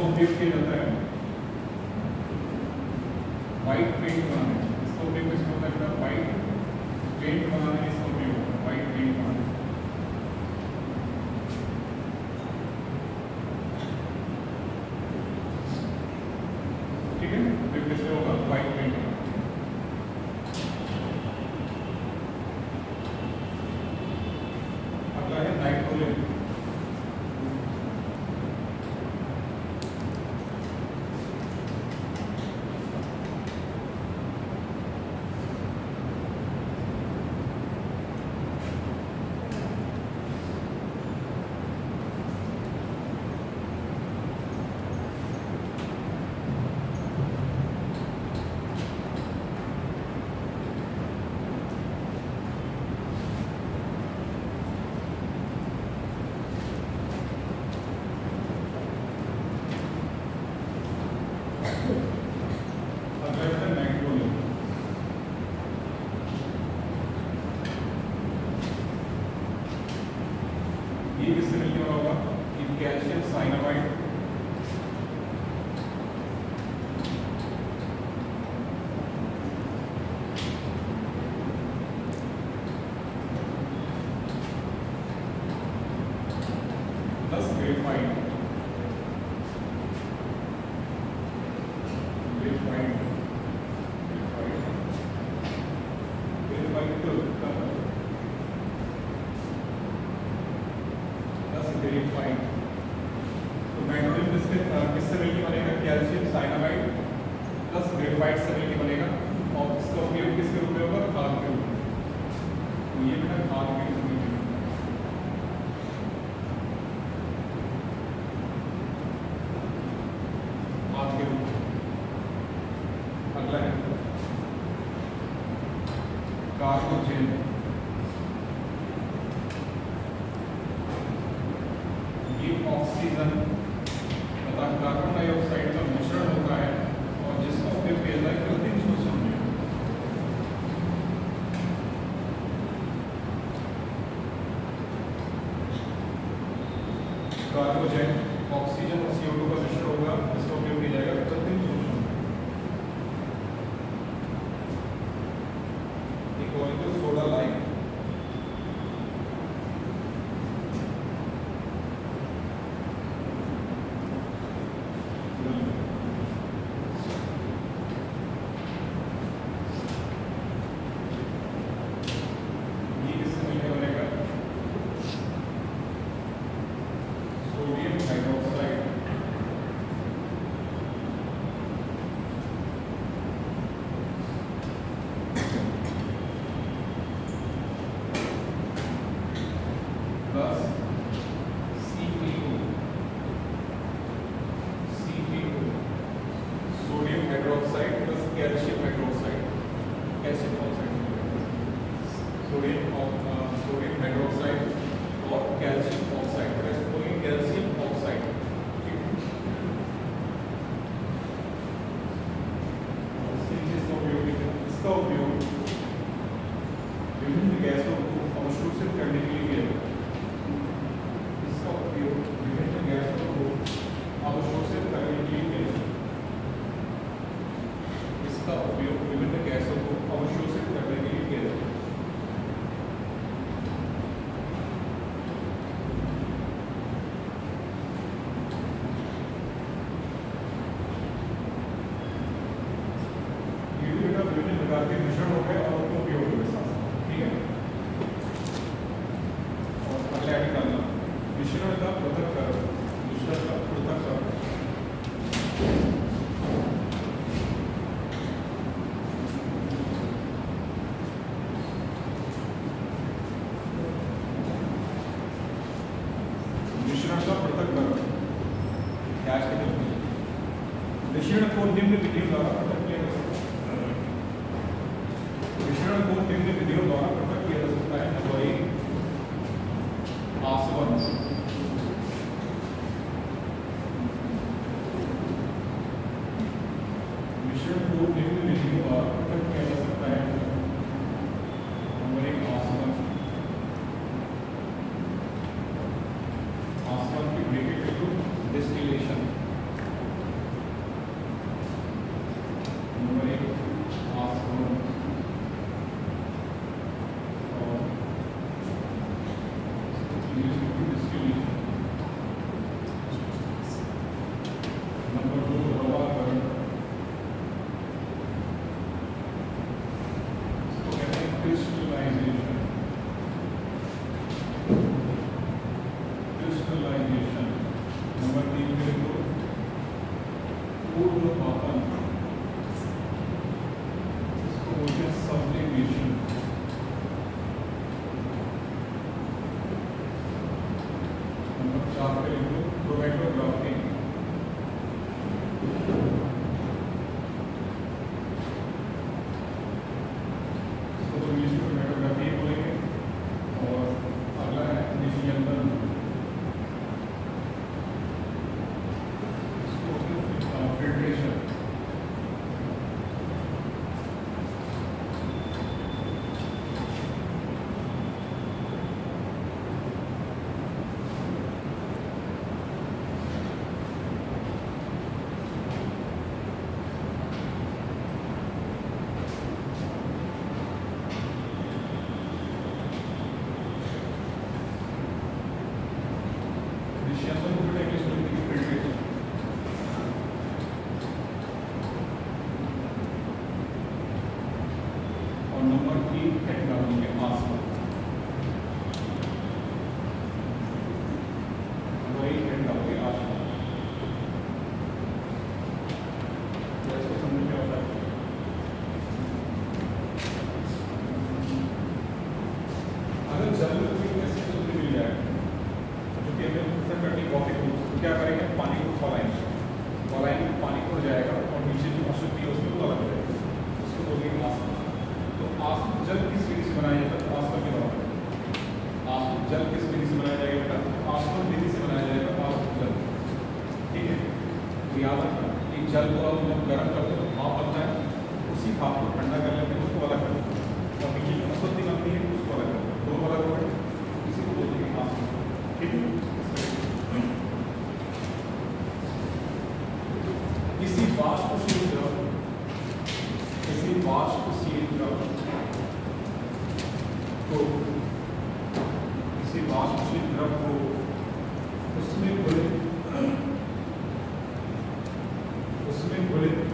उपयोग किया जाता है वाइट पेंट बनाने, इसका उपयोग किसमें होता है, वाइट पेंट बनाने में इसका उपयोग होता है, वाइट पेंट बनाने। ठीक है, उपयोग किसमें होगा, वाइट पेंट बनाने। अगला है नाइट्रोजन। ये किससे मिलने वाला होगा, कि calcium cyanamide plus graphite. Graphite graphite. तो नाइट्रोजन किससे मिलके बनेगा, कैल्शियम साइनामाइड प्लस ग्रेफाइट से मिलके बनेगा। और इसका उपयोग किसके रूप में होगा, खाद के रूप में। तो ये बेटा खाद के रूप में, खाद के रूप में। अगला है कार्बोजेन। ऑक्सीजन तथा कार्बन डाइऑक्साइड का मिश्रण होता है और जिसका उपयोग किया जाता है कृत्रिम श्वसन में। कार्बोजेन ऑक्सीजन और CO2 का मिश्रण होगा, जिसका उपयोग किया जाएगा कृत्रिम श्वसन में। Equal to soda lime. Calcium oxide, sodium hydroxide और कैल्शियम ऑक्साइड, कैल्शियम ऑक्साइड। इसका उपयोग विभिन्न गैसों को अवशोषित करने के लिए किया जाता है। इसका उपयोग विभिन्न गैसों को अवशोषित करने के लिए किया जाता है। इसका उपयोग विभिन्न गैसों को अवशोषित करने के लिए किया जाता है। विभिन्न प्रकार के मिश्रण हो गए और उनका उपयोग हो गए साथ, ठीक है। और अगला ऐड करना मिश्रण का पृथक्करण, मिश्रण का पृथक्करण। मिश्रण का पृथक्करण क्या है? मिश्रण को निम्न विधियों द्वारा पृथक किया जा सकता है। मिश्रण को निम्न विधियों द्वारा पृथक किया जा सकता है। नंबर 1 आसवन, मिश्रण को निम्न विधियों द्वारा पृथक किया जा सकता है। नंबर 1 आसवन, आसवन की ब्रेकेट टू डिस्टिलेशन। नंबर 1 आसवन क्रोमैटोग्राफी। इसको तो इंग्लिश में क्रोमैटोग्राफी बोलेंगे। और अगला है निष्यंदन, इसको फिल्ट्रेशन। और नंबर 3 हेड डाउन के आसपास, वही हेड डाउन के आसपास। इसको समझ में आता है। अगर जल में ऐसी शुद्ध मिल जाए जो कि हमें उत्तर करनी बहुत ही, तो क्या करेंगे? पानी को खौलाएंगे, पानी उड़ जाएगा और नीचे जो अशुद्धि है उसमें अलग हो जाएगा। उसको बोलेंगे आसपास। तो आसपास जल किस विधि से बनाया जाता है? आसपास के बराबर। आसपास जल किस विधि से बनाया जाएगा? आसपास विधि से बनाया जाएगा आसपास जल, ठीक है। तो याद रखना कि जल को हम जब गर्म करते हैं तो भाप बनता है, उसी भाप को ठंडा कर लेते हैं, उसको अलग करते हैं और नीचे जो अशुद्धि बनती है उसको अलग करते हैं। दो अलग हो गए, इसी को बोलते हैं आसपास, ठीक है। इसी वाष्पशील द्रव, इसी वाष्पशील द्रव को, इसी वाष्पशील द्रव को उसमें घुलित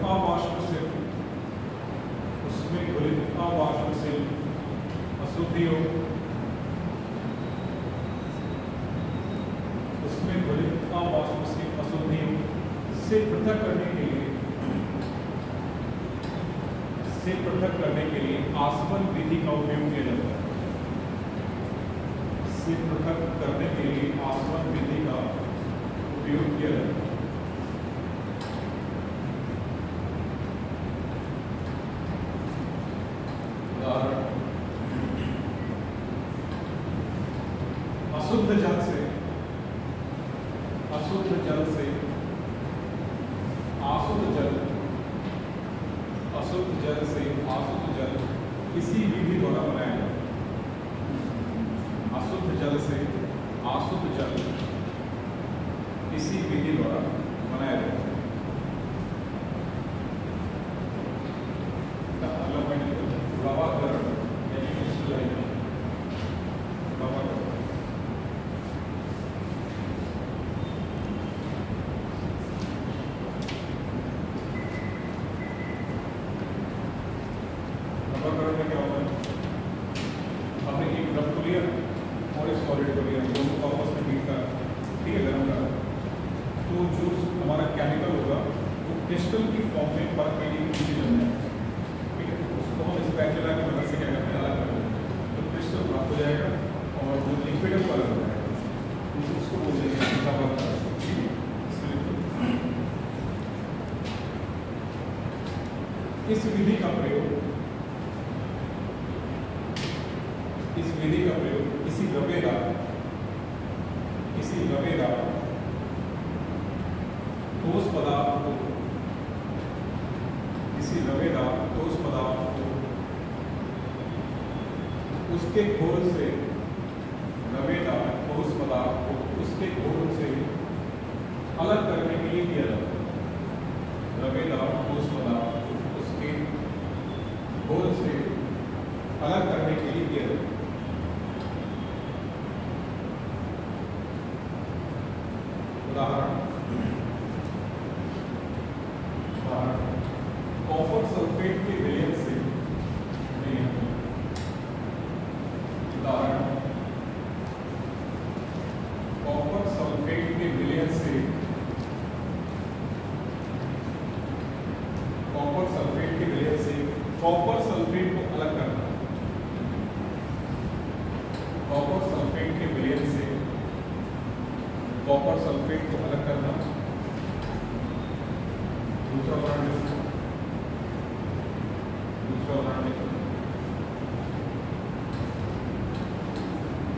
अवाष्पशील, उसमें घुलित अवाष्पशील अशुद्धियों, उसमें घुलित अवाष्पशील अशुद्धियों से पृथक करने के लिए, से पृथक करने के लिए आसवन विधि का उपयोग किया जाता है। से पृथक करने के लिए आसवन विधि का उपयोग किया जाता है। जल से अशुद्ध जल, अशुद्ध जल से अशुद्ध जल किसी विधि द्वारा बनाया जाए। अशुद्ध जल से अशुद्ध जल किसी विधि द्वारा बनाया जाए। लवाकरण यानी क्रिस्टलाइजेशन, लवाकरण। लवाकरण में क्या होता है? हमने एक द्रव को लिया और एक सॉलिड को लिया, दोनों को आपस में हीट करा, ठीक है, गर्म करा, तो जो हमारा केमिकल होगा वो क्रिस्टल की फॉर्म में परत में नीचे जम जाएगा। ठीक है, उसको हम स्पैचुला की मदद से क्या करते हैं, अलग कर देते हैं, तो क्रिस्टल प्राप्त हो जाएगा और जो लिक्विड है वो अलग हो जाएगा। उसको बोलते हैं लवाकरण। ठीक है, इस विधि का प्रयोग किसी लवेदार ठोस पदार्थ को, उसके घोल से, लवेदार ठोस पदार्थ को उसके घोल से अलग करने के लिए किया जाता है। लवेदार ठोस पदार्थ को उसके घोल से अलग करने के लिए किया जाता है। उदाहरण कॉपर सल्फेट के विलयन से, उदाहरण कॉपर सल्फेट के विलयन से, कॉपर सल्फेट के विलयन से कॉपर सल्फेट को अलग करना। कॉपर सल्फेट के विलयन से कॉपर सल्फेट को अलग करना। दूसरा उदाहरण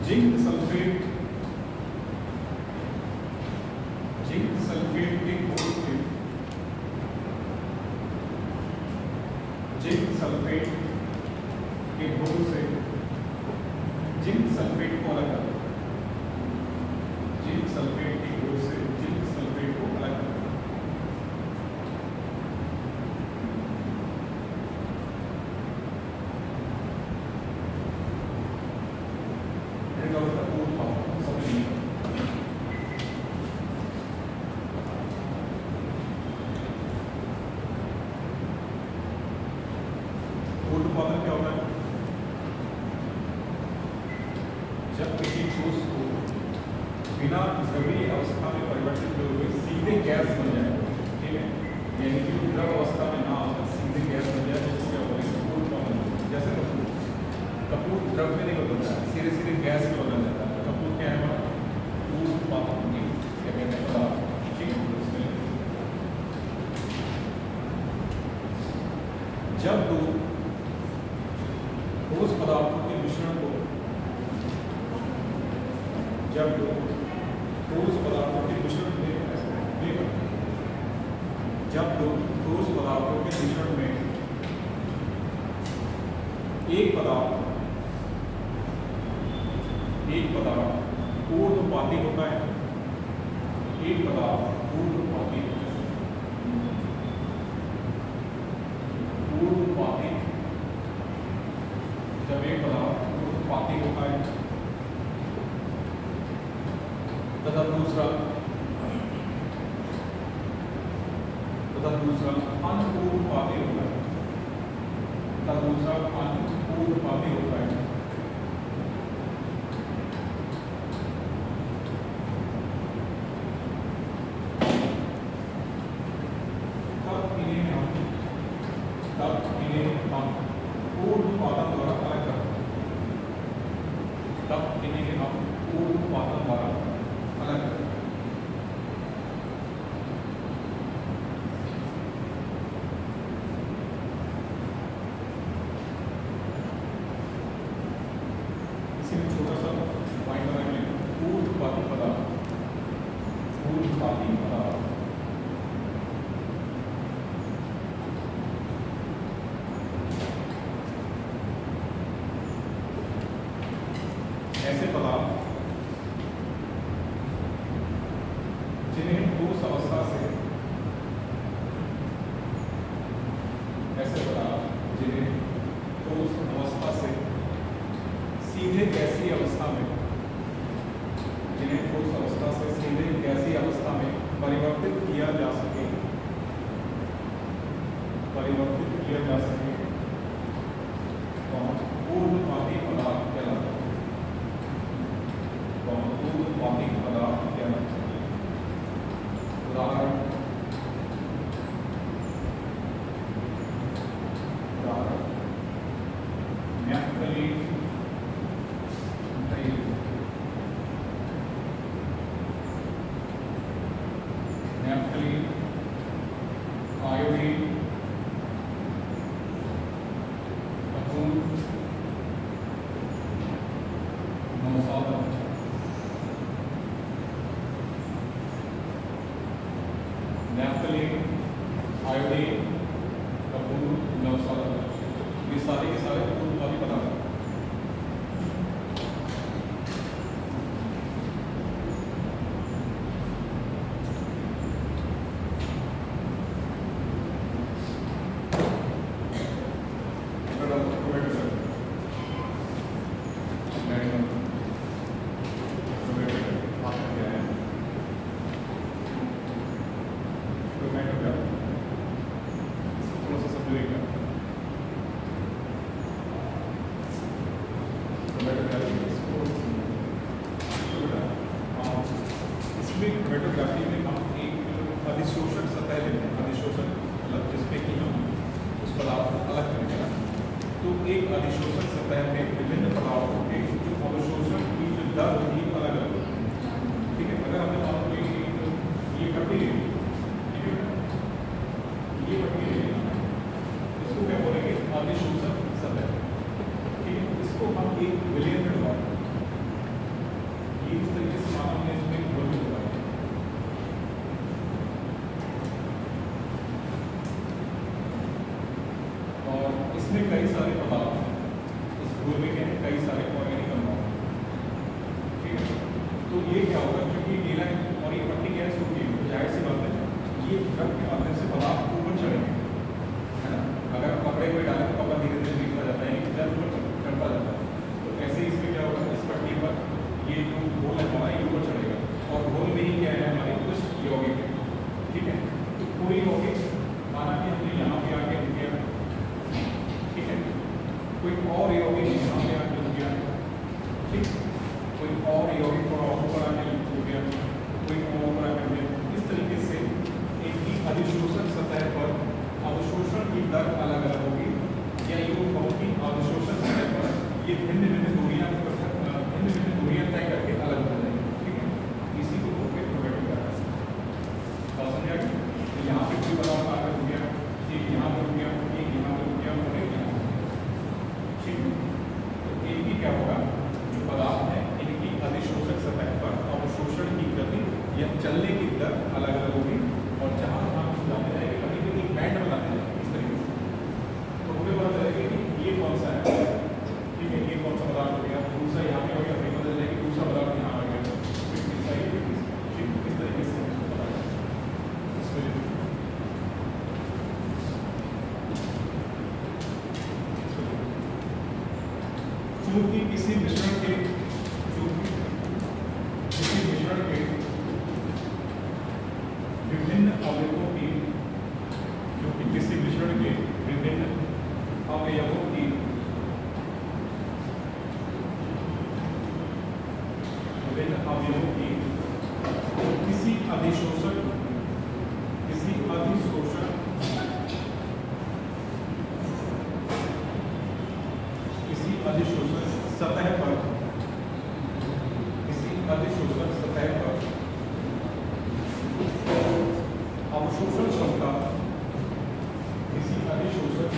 जिंक सल्फेट के घोल से, जिंक सल्फेट के घोल से जिंक सल्फेट को अलग करना। जिंक सल्फेट के घोल से जिंक सल्फेट को अलग करना। उत्पादन क्या होता है? जब किसी ठोस को बिना द्रवीय अवस्था में परिवर्तित हुए सीधे गैस बन जाए, ठीक है, यानी कि द्रव अवस्था में ना आकर सीधे गैस बन जाए, तो उसको क्या बोलेंगे? कपूर उत्पादन। जैसे कपूर द्रव में नहीं बदलता है, सीधे सीधे गैस में बदल जाता है। कपूर क्या है हमारा? कपूर उत्पादन क्या कहते हैं? ठीक है, जब दो ठोस पदार्थों के मिश्रण को, जब ठोस पदार्थों के मिश्रण में, जब दो ठोस पदार्थों के मिश्रण में एक पदार्थ ऊर्ध्वपाती होता है, एक पदार्थ ऊर्ध्वपाती, जब एक पदार्थ ऊर्ध्वपाती होता है तथा दूसरा अनुपूर्वपाती होता है, तथा दूसरा अनुपूर्वपाती होता है, तब इन्हें हम ऊर्ध्वपातन द्वारा अलग करते हैं। तब इन्हें हम ऊर्ध्वपातन द्वारा अलग करते हैं। जा सके, परिवर्तित किया जा सके तो ऊर्ध्वपाती पदार्थ कहलाता है। तो ऊर्ध्वपाती पदार्थ कहलाता है। उदाहरण नैप्थलीन, नैप्थलीन, आयोडीन, कपूर, नौसादा। नैप्थलीन, आयोडीन, कपूर, नौसादा, ये सारे के सारे ऊर्ध्वपाती पदार्थ। मेटोग्राफी में हम एक अधिशोषक सतह लेते हैं। अधिशोषक मतलब जिसपे कि हम उस पदार्थ को अलग करेंगे ना, तो एक अधिशोषक सतह में विभिन्न पदार्थों के जो अवशोषण की जो दर होती है अलग अलग होती है। ठीक है, अगर हमने मान लो ये पट्टी ले ली, ठीक है, ये पट्टी ले ली, इसको क्या बोलेंगे? अधिशोषक सतह। ठीक है, इसको हम एक विलयन में डुबाते हैं। ये इस तरीके से माना हमने इसमें एक घोल में डुबाया, इसमें कई सारे पदार्थ हैं। इस घोल में क्या है? कई सारे ऑर्गेनिक कंपाउंड। ठीक है, तो ये क्या होगा? क्योंकि गीला है और ये पट्टी क्या है? सूखी है, जाहिर सी बात है ये द्रव के माध्यम से पदार्थ ऊपर चढ़ेंगे, है ना। अगर हम कपड़े को डालें तो कपड़ा धीरे धीरे गिरता जाता है, जल ऊपर चढ़ता जाता है। तो ऐसे ही इसमें क्या होगा? इस पट्टी पर ये जो घोल है हमारा ये ऊपर चढ़ेगा और घोल में ही क्या है? हमारे कुछ यौगिक है। ठीक है, तो कोई यौगिक माना कि हमने यहाँ पे आके रुक गया, ठीक है, कोई और यौगिक यहाँ पे आके रुक गया, ठीक, कोई और यौगिक थोड़ा और ऊपर आके रुक गया, कोई और ऊपर आके रुक गया। इस तरीके से एक ही अधिशोषक सतह पर अवशोषण की दर अलग अलग होगी, या यूँ कहो कि अवशोषक सतह पर ये भिन्न भिन्न दूरियाँ तय करके अलग हो जाएगी। ठीक है, इसी को बोलते प्रोबेबिलिटी का है। समझ आया? यहाँ पे कोई पदार्थ आकर रुक गया, एक यहाँ पे रुक गया, एक यहाँ पे रुक गया और एक यहाँ पे। ठीक है, तो इनकी क्या होगा? जो पदार्थ है इनकी अधिशोषक सतह पर अवशोषण की गति या चलने की दर अलग अलग होगी, और जहाँ हम जाने जाएंगे कभी भी एक बैंड बनाते जाएंगे इस तरीके से, तो हमें पता चलेगा कि ये कौन सा है। ठीक है, ये कौन सा पदार्थ हो गया, दूसरा यहाँ पे हो गया, फिर बदल जाएगी, दूसरा पदार्थ यहाँ आ गया, फिर तीसरा ये, फिर तीसरा। ठीक, इस तरीके से पता है। चूंकि किसी मिश्रण के विभिन्न अवयवों की किसी अधिशोषक सतह पर अवशोषण क्षमता, किसी अधिशोषक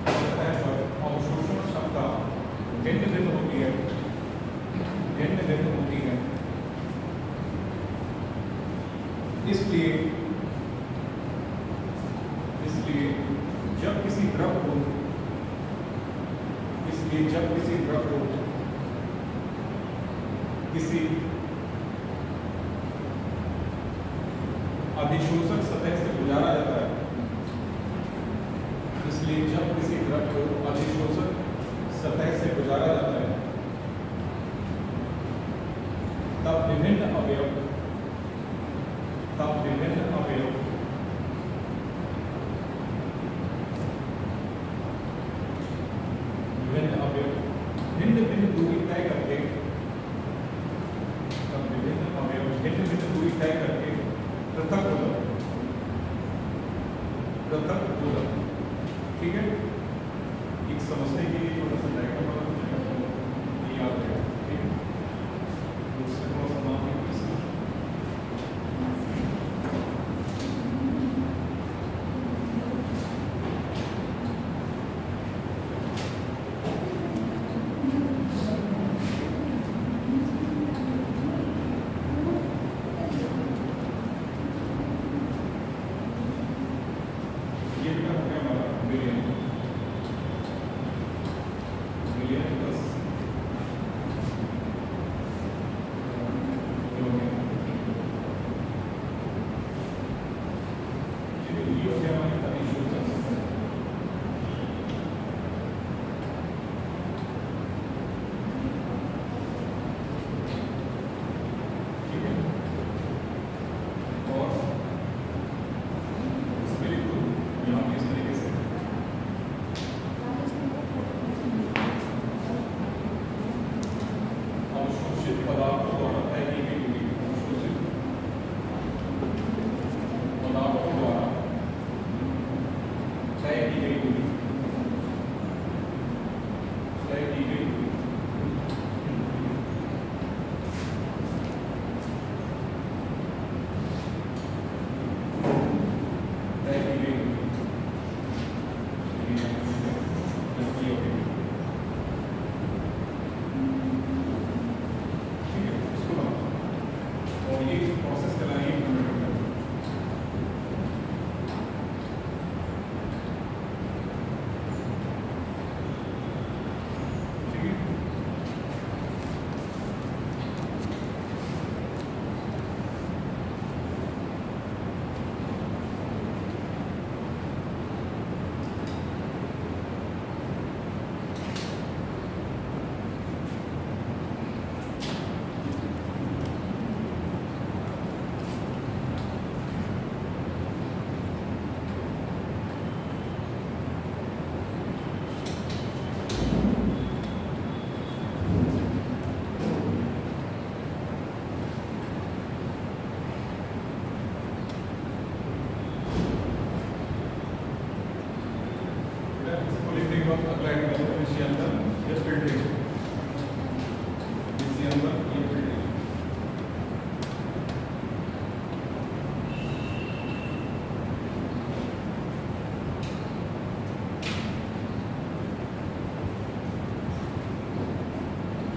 सतह पर अवशोषण क्षमता भिन्न भिन्न होती है, इसलिए जब किसी द्रव को किसी अधिशोषक सतह से गुजारा जाता है, इसलिए जब किसी द्रव को अधिशोषक सतह से गुजारा जाता है तब विभिन्न अवयव पृथक दोलक। ठीक है, एक समझने के लिए थोड़ा सा डायग्राम बना ये याद रहे। ठीक है, दूसरे थोड़ा सा नाम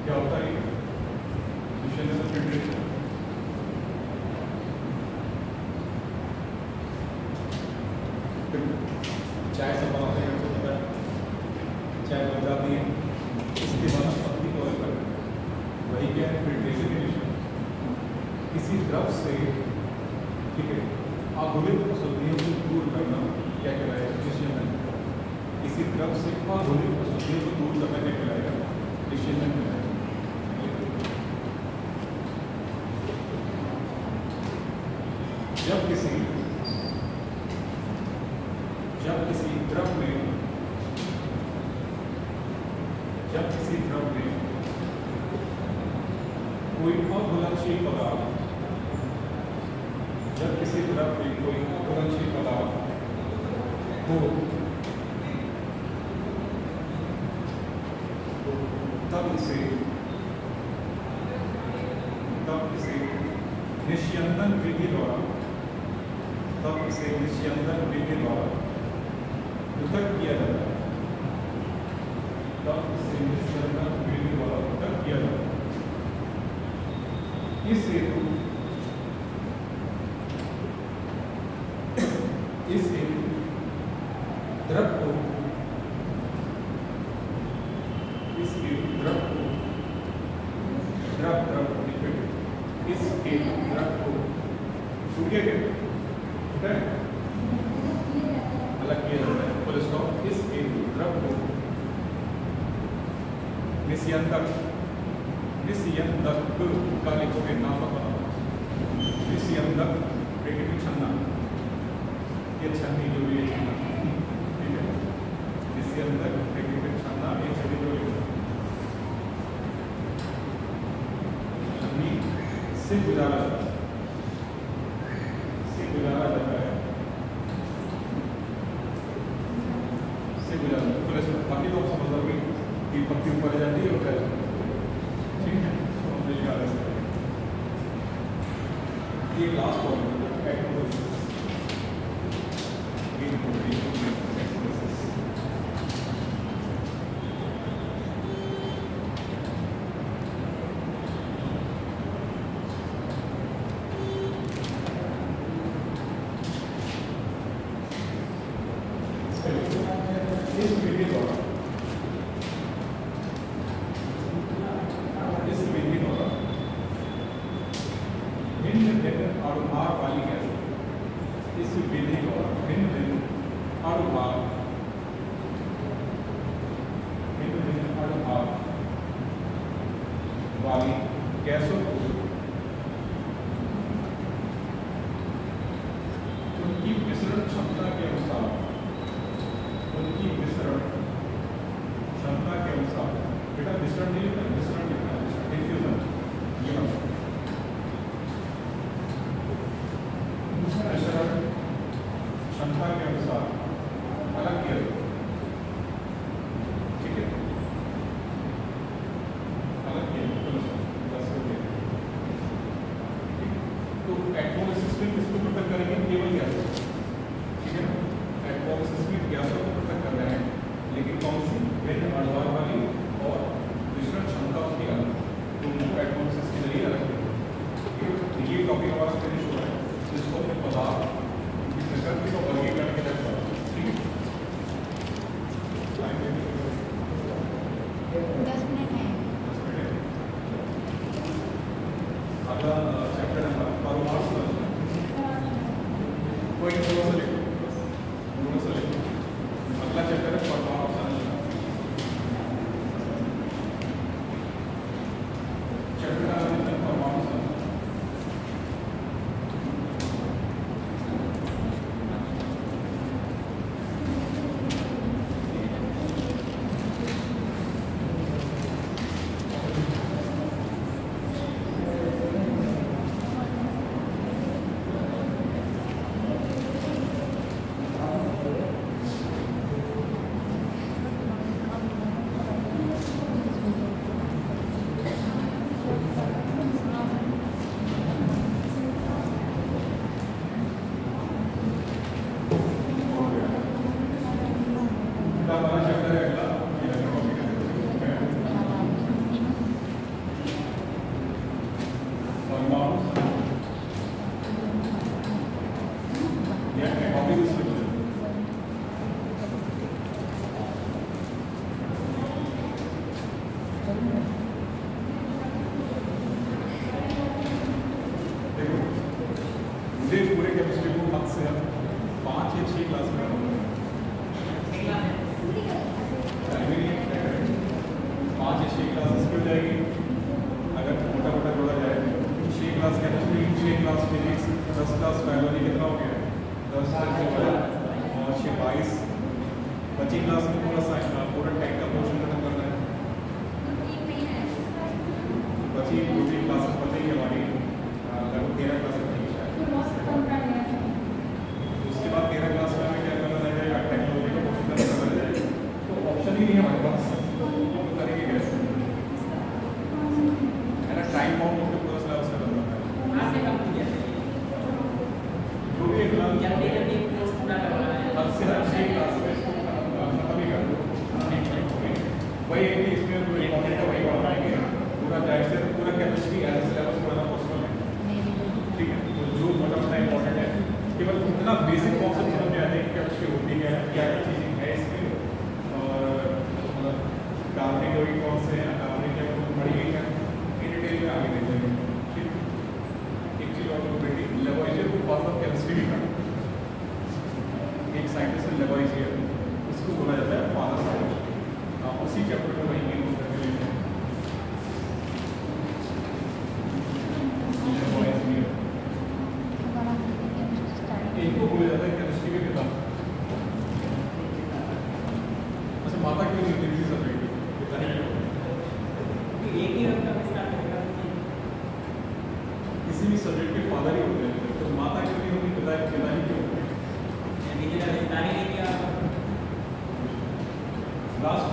क्या होता है? फिल्ट्रेशन चाय सब बनाते हैं, आपको पता है चाय बन जाती है, इसके बाद पत्ती को अलग करते हैं। वही क्या है? Filtration reaction. किसी द्रव से, ठीक है, अघुलित अशुद्धियों को दूर करना क्या कहलाएगा? निष्यंदन। किसी द्रव से अघुलित अशुद्धियों को दूर करना क्या कहलाएगा? निष्यंदन कहलाएगा। जब किसी द्रव में कोई अघुलनशील पदार्थ, जब किसी द्रव में कोई अघुलनशील पदार्थ हो तब इसे निष्यंदन विधि द्वारा पृथक किया जाता है। तब इसे निष्यंदन विधि द्वारा पृथक किया जाता है। इस हेतु द्रव को सूखे के अलग किया जाता है। Full stop. इस द्रव को निस्यंदक का लिखोगे नाम बताना। निस्यंदक ब्रैकेट छन्ना, ये छन्नी जो भी है, ठीक है, निस्यंदक ब्रैकेट छन्ना, ये छन्नी जो छन्नी से गुजारा जाता है, बनाती तो आप समझ लोगे कि पत्ती ऊपर जाती है और क्या जाती है। ठीक है, तो हम ये याद रखते हैं। ये लास्ट पॉइंट वाली गैसों को उनकी विसरण क्षमता के अनुसार बेटा विसरण नहीं लिखना, विसरण लिखना है, डिफ्यूजन ये विसरण क्षमता के अनुसार अलग किया। ठीक है, अलग किया तो एटमॉस्फेरिक में किसको पृथक करेंगे? केवल गैस। ठीक है, एटमॉस्फेरिक गैसों को पृथक कर रहे हैं, लेकिन कौन सी? भिन्न अणुभार वाली और विसरण क्षमता की अलग, तो उनको एटमॉस्फेरिक के जरिए अलग किया। ये टॉपिक हमारा फिनिश हो रहा है, जिसको अपने पदार्थ की प्रकृति को वर्गीकरण के तहत पढ़ा। ठीक है, 10 मिनट है। अगला चैप्टर नंबर परमाणु संरचना। कोई दोनों से लिखो, अगला चैप्टर है परमाणु संरचना। चैप्टर का नाम है परमाणु संरचना। पूरे केमिस्ट्री को हद से 5 या 6 क्लास में प्राइमरी 5 या 6 क्लासेस की हो जाएगी। अगर मोटा मोटा जोड़ा जाए 6 class chemistry, 6 class physics, 10 class biology, कितना हो गया? 10 और 6 22। 25 क्लास में पूरा टेक का पोर्शन खत्म करना है। 25 2-3 क्लासेस पता ही हमारी लगभग 13 क्लासेस। उसके बाद 13 क्लास में हमें क्या करना रह जाएगा? टेक्नोलॉजी का पोर्शन करना रह जाएगा। तो ऑप्शन ही नहीं है हमारे पास, तो करेंगे कैसे? है ना, टाइम बाउंड होकर पूरा सिलेबस खत्म करना है। जो भी जल्दी कोर्स पूरा करना है, हद से हद 6 क्लास में इसको खत्म ही कर दो। वही है कि इसमें जो इम्पोर्टेंट है वही पढ़ाएंगे। पूरा जाहिर से पूरा केमिस्ट्री एज सिलेबस पढ़ाना पॉसिबल है। ठीक है, तो जो मोटा मोटा इम्पोर्टेंट है, केवल इतना बेसिक कॉन्सेप्ट समझ में आते हैं कि केमिस्ट्री होती है, क्या क्या चीज़ें है इसमें, और मतलब कार्बनिक यौगिक कौन से हैं, अकार्बनिक है वो पढ़ी गई है, इन डिटेल में आगे देख लेंगे। ठीक, एक चीज़ और बेटी लेबोरेटरी को फॉर्म ऑफ केमिस्ट्री भी पढ़ा। एक साइंटिस्ट है लेबोरेटरी, उसको बोला जाता है फादर साइंटिस्ट। आप उसी चैप्टर में वही यूज करके लेते हैं। इनको बोला जाता है केमिस्ट्री के पिता। अच्छा, माता क्यों नहीं होती किसी सब्जेक्ट की? पिता ही एक ही रखता है स्टार्ट करेगा। किसी भी सब्जेक्ट के फादर ही होते हैं, तो माता क्यों नहीं होती? पिता ही क्यों होते हैं? विस्तार ही नहीं किया। लास्ट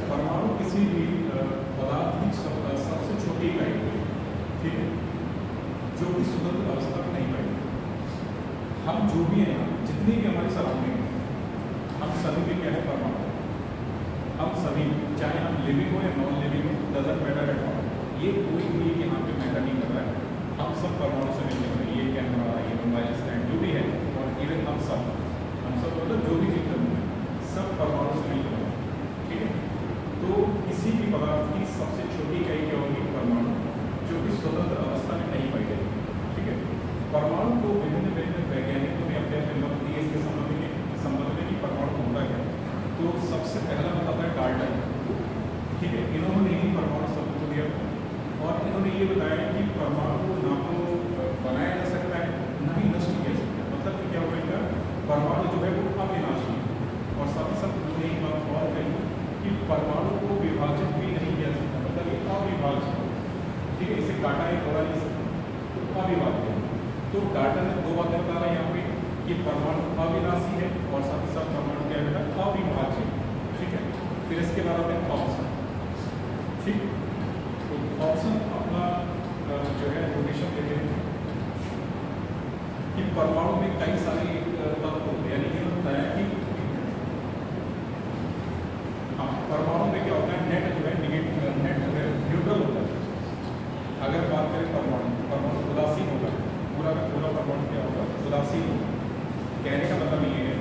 परमाणु किसी भी पदार्थ की सबसे छोटी इकाई है, ठीक है, जो कि स्वतंत्र अवस्था में नहीं पाई। हम जो भी हैं, जितनी भी हमारी सराउंडिंग है, हम सभी में क्या है परमाणु। हम सभी, चाहे हम लिविंग हो या नॉन लिविंग हो, डजंट मैटर एट ऑल, ये कोई भी यहाँ पे मैटर नहीं कर रहा है। हम सब परमाणु से मिलते हैं, ये कैमरा, ये मोबाइल स्टैंड, जो भी है, और इवन हम सब मतलब जो भी चीज़ है सब परमाणु से मिलते हैं, ठीक है। तो किसी भी पदार्थ की सबसे छोटी इकाई क्या होगी? परमाणु, जो कि स्वतंत्र अवस्था में नहीं पाई जाएगी, ठीक है। परमाणु को विभिन्न वैज्ञानिकों ने अपने अपने मत दिए इसके संबंध में कि परमाणु होता है। तो सबसे पहला बताता है डाल्टन, ठीक है। इन्होंने ही परमाणु शब्द को दिया और इन्होंने ये बताया कि परमाणु को ना तो बनाया जा सकता है, ना ही नष्ट किया जा सकता है। मतलब कि क्या होगा, परमाणु जो है वो अविनाशी है। और साथ ही साथ उन्होंने एक बात और कही कि परमाणु को विभाजित भी नहीं किया जा सकता, मतलब ये अविभाज्य, ठीक है, इसे काटा ही तोड़ा नहीं सकता, तो अविभाज्य। तो डाल्टन ने दो बातें बता रहा है यहाँ पे कि परमाणु अविनाशी है और साथ ही साथ परमाणु क्या है, अविभाज्य, ठीक है। फिर इसके बाद में थॉम्सन, ठीक, तो थॉम्सन अपना जो है नोटेशन देते हैं कि परमाणु में कई सारे तत्व होते हैं, यानी कि बताया कि हाँ, परमाणु में क्या होता है, नेट जो है नेगेटिव, नेट जो है न्यूट्रल होता है। अगर बात करें परमाणु उदासीन होगा, पूरा का पूरा परमाणु क्या होगा, उदासीन होगा। कहने का मतलब ये है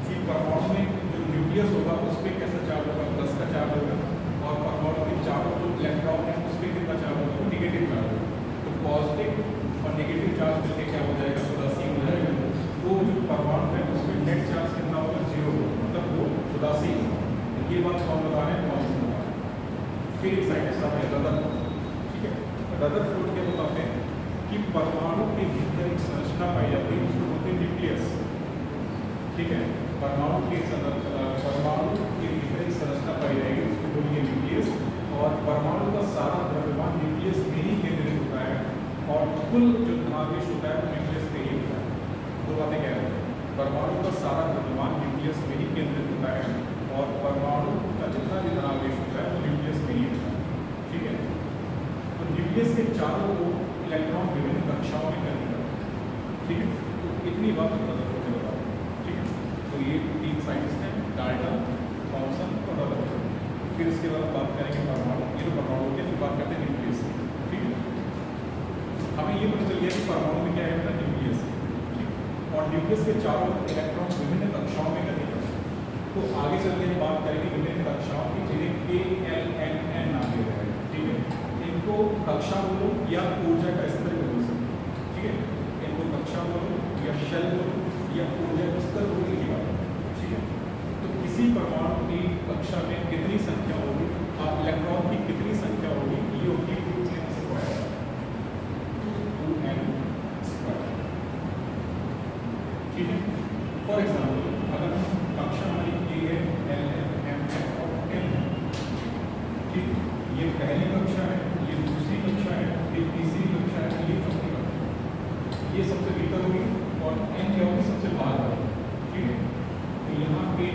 कि परमाणु में जो न्यूक्लियस होगा उस पर कैसा चार्ज होगा, प्लस का चार्ज होगा, और परमाणु के चारों जो इलेक्ट्रॉन है उस पर कितना चार्ज होगा, निगेटिव चार्ज होगा। तो पॉजिटिव और नेगेटिव चार्ज मिलकर क्या हो जाएगा, उदासीन हो जाएगा। तो जो परमाणु है उसमें नेट चार्ज कितना होगा, 0 होगा, मतलब वो उदासीन होगा। ये बात कौन बता रहे हैं, थॉम्सन बता रहे हैं। फिर एक साइंटिस्ट आते हैं रदरफोर्ड, ठीक है। रदरफोर्ड क्या बताते हैं कि परमाणु के भीतर एक संरचना पाई जाती है, उसको बोलते हैं न्यूक्लियस, ठीक है। परमाणु के भीतर एक संरचना पाई जाएगी, उसको बोलेंगे न्यूक्लियस। और परमाणु का सारा द्रव्यमान न्यूक्लियस में ही केंद्रित होता है और कुल जो धनावेश होता है वो न्यूक्लियस पे ही होता है। दो बातें कह रहे हैं, परमाणु का सारा द्रव्यमान न्यूक्लियस में ही केंद्रित होता है और परमाणु का जितना भी धनावेश होता है वो न्यूक्लियस में ही होता है, ठीक है। तो न्यूक्लियस के चारों ओर इलेक्ट्रॉन विभिन्न कक्षाओं में करने लगते हैं, ठीक है। तो इतनी बात रदरफोर्ड ने बताई, ठीक है। तो ये 3 साइंटिस्ट हैं, डाल्टन, थॉम्सन और रदरफोर्ड। फिर इसके बाद बात करेंगे परमाणु, ये तो परमाणु के, फिर बात करते हैं न्यूक्लियस, ठीक है। हमें ये पता चल गया कि परमाणु में क्या है, न्यूक्लियस, ठीक। और न्यूक्लियस के चारों इलेक्ट्रॉन विभिन्न कक्षाओं में करने लगते हैं। तो आगे चलते हैं, बात करेंगे विभिन्न कक्षाओं की, जिन्हें KLNN नाम दिया गया है, ठीक है। इनको कक्षा बोलो या ऊर्जा का स्तर बोलो, ठीक है। इनको कक्षा बोलो या शेल बोलो या ऊर्जा का स्तर बोलने की बात, ठीक है। तो किसी परमाणु की कक्षा में कितनी संख्या होगी, इलेक्ट्रॉन की कितनी संख्या होगी, ये होगी 2n स्क्वायर, 2n स्क्वायर, ठीक है। फॉर एग्जाम्पल अगर कक्षा हमारी की है LN और N, ठीक, ये पहली कक्षा है, ये दूसरी कक्षा है, ये तीसरी कक्षा है, ये चौथी कक्षा है। ये सबसे भीतर होगी और N क्या होगी, सबसे बाहर होगी, ठीक है। तो यहाँ पे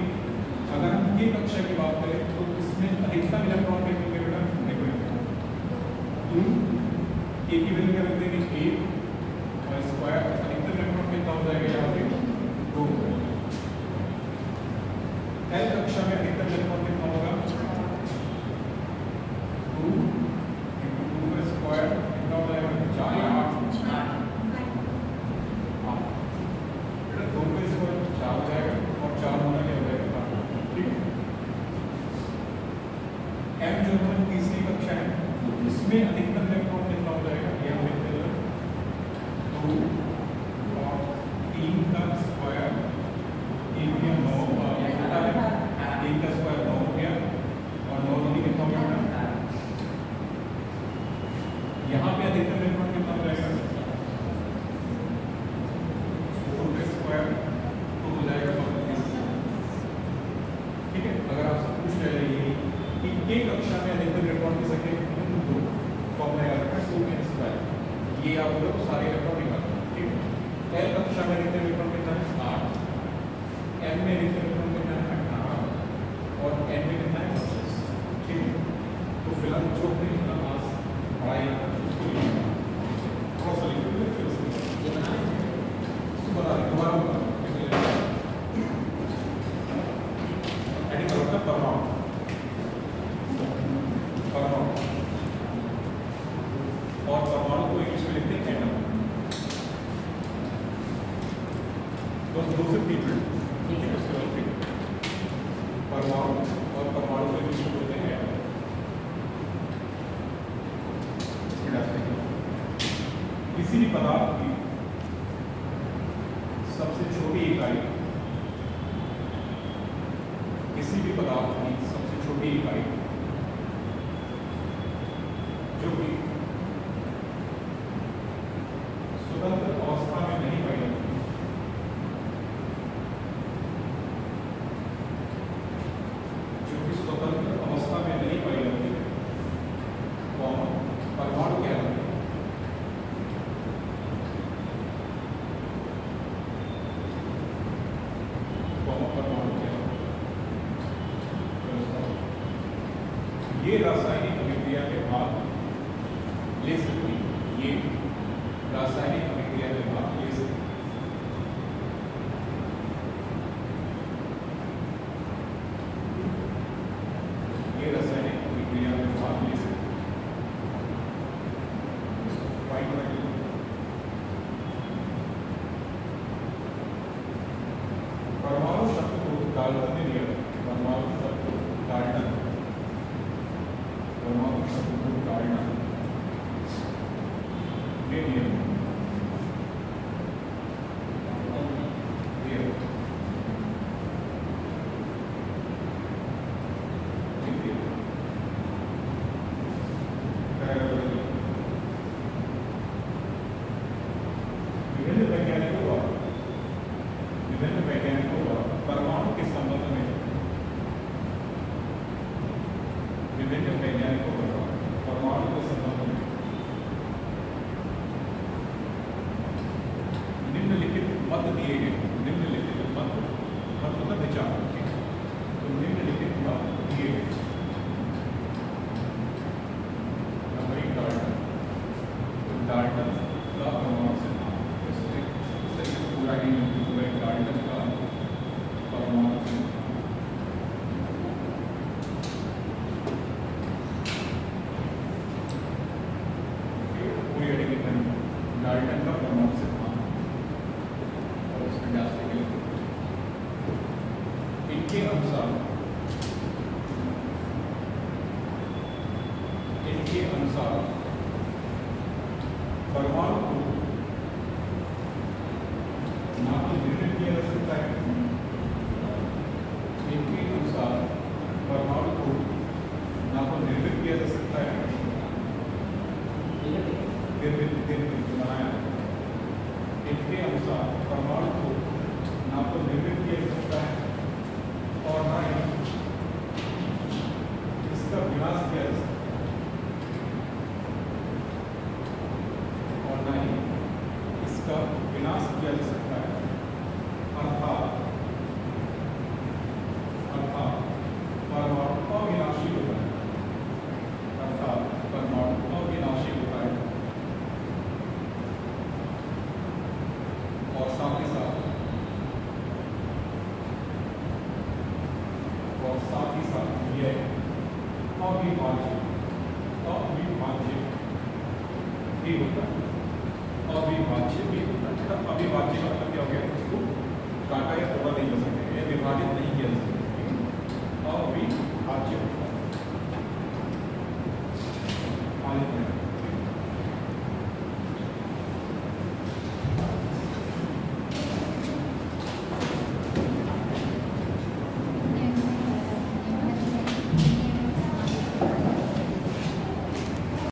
अगर हम K कक्षा की बात करें तो इसमें अधिकतम इलेक्ट्रॉन कितने होंगे बेटा, देखो 2, K की वैल्यू क्या रख देंगे 8 और स्क्वायर, अधिकतम इलेक्ट्रॉन कितना हो जाएगा यहाँ पे 2। L कक्षा में अधिकतम इलेक्ट्रॉन कितना होगा, 2 × 2 स्क्वायर, कितना हो जाएगा 4 या 8, 2 का स्क्वायर 4 हो जाएगा और 4 होना क्या हो जाएगा, ठीक है। M जो है तीसरी कक्षा है, तो इसमें अधिकतम इलेक्ट्रॉन कितना हो जाएगा, ये हम लिखते हैं 2 और 3 का स्क्वायर, 3 या 9 होता है, 3 का स्क्वायर 9 हो गया और 9 दूनी कितना हो गया, यहाँ पे अधिकतम इलेक्ट्रॉन कितना हो जाएगा, 4 का स्क्वायर तो हो जाएगा 32, ठीक है। अगर आपसे पूछ रहे कि K कक्षा में अधिकतम इलेक्ट्रॉन की संख्या कितनी है, 2, फॉर्मूला याद रखना 2n स्क्वायर, ये आप लोग सारे इलेक्ट्रॉन निकालते हैं, ठीक है। L कक्षा में अधिकतम इलेक्ट्रॉन कितना है 8, M में अधिकतम इलेक्ट्रॉन कितना है 18 और N में कितना है 25, ठीक है, तो फिलहाल जो अपने पास पढ़ाई उसको लिखना थोड़ा सा लिख लीजिए, फिर उसको ये बना है बता दें दोबारा बता एडिंग करो तब परमाणु और परमाणु को इंग्लिश में लिखते हैं एटम। तो दो से तीन मिनट ठीक है उसके बाद फिर परमाणु और परमाणु को इंग्लिश में बोलते हैं एटम। किसी भी पदार्थ की सबसे छोटी इकाई, किसी भी पदार्थ की सबसे छोटी इकाई जो कि स्वतंत्र अवस्था में नहीं पाई जाती, जो कि स्वतंत्र अवस्था में नहीं पाई जाती वो परमाणु कहलाती है। ये रासायनिक अभिक्रिया में भाग ले सकती है, ये रासायनिक अभिक्रिया में भाग ले सकती है। ये रासायनिक अभिक्रिया में भाग ले सकती है। परमाणु शब्द को डाल्टन ने दिया, परमाणु शब्द को डाल्टन, परमाणु शब्द को डाल्टन ने दिया। विभिन्न वैज्ञानिकों द्वारा परमाणु के संबंध में, विभिन्न वैज्ञानिकों द्वारा परमाणु के संबंध में निम्नलिखित मत दिए गए। निम्नलिखित मत मतलब विचार, तो निम्नलिखित मत दिए गए। नंबर एक डाल्टन, तो डाल्टन का परमाणु सिद्धांत, इस तरीके से पूरा ही डाल्टन का परमाणु सिद्धांत। डाल्टन का परमाणु सिद्धांत और उसमें जाते हैं इनके अनुसार परमाणु को ना तो निर्मित किया जा सकता है, इनके अनुसार परमाणु को ना तो निर्मित किया जा सकता है, बनाया। इनके अनुसार परमाणु को ना तो निर्मित किया जा सकता है और ना ही इसका विनाश किया जा सकता है, और ना ही इसका विनाश किया जा सकता है। अर्थात परमाणु अविनाशी होता है, अर्थात परमाणु अविनाशी होता है। और साथ ही साथ यह अविभाज्य भी होता है, अविभाज्य भी होता है। अविभाज्य का मतलब क्या हो गया, उसको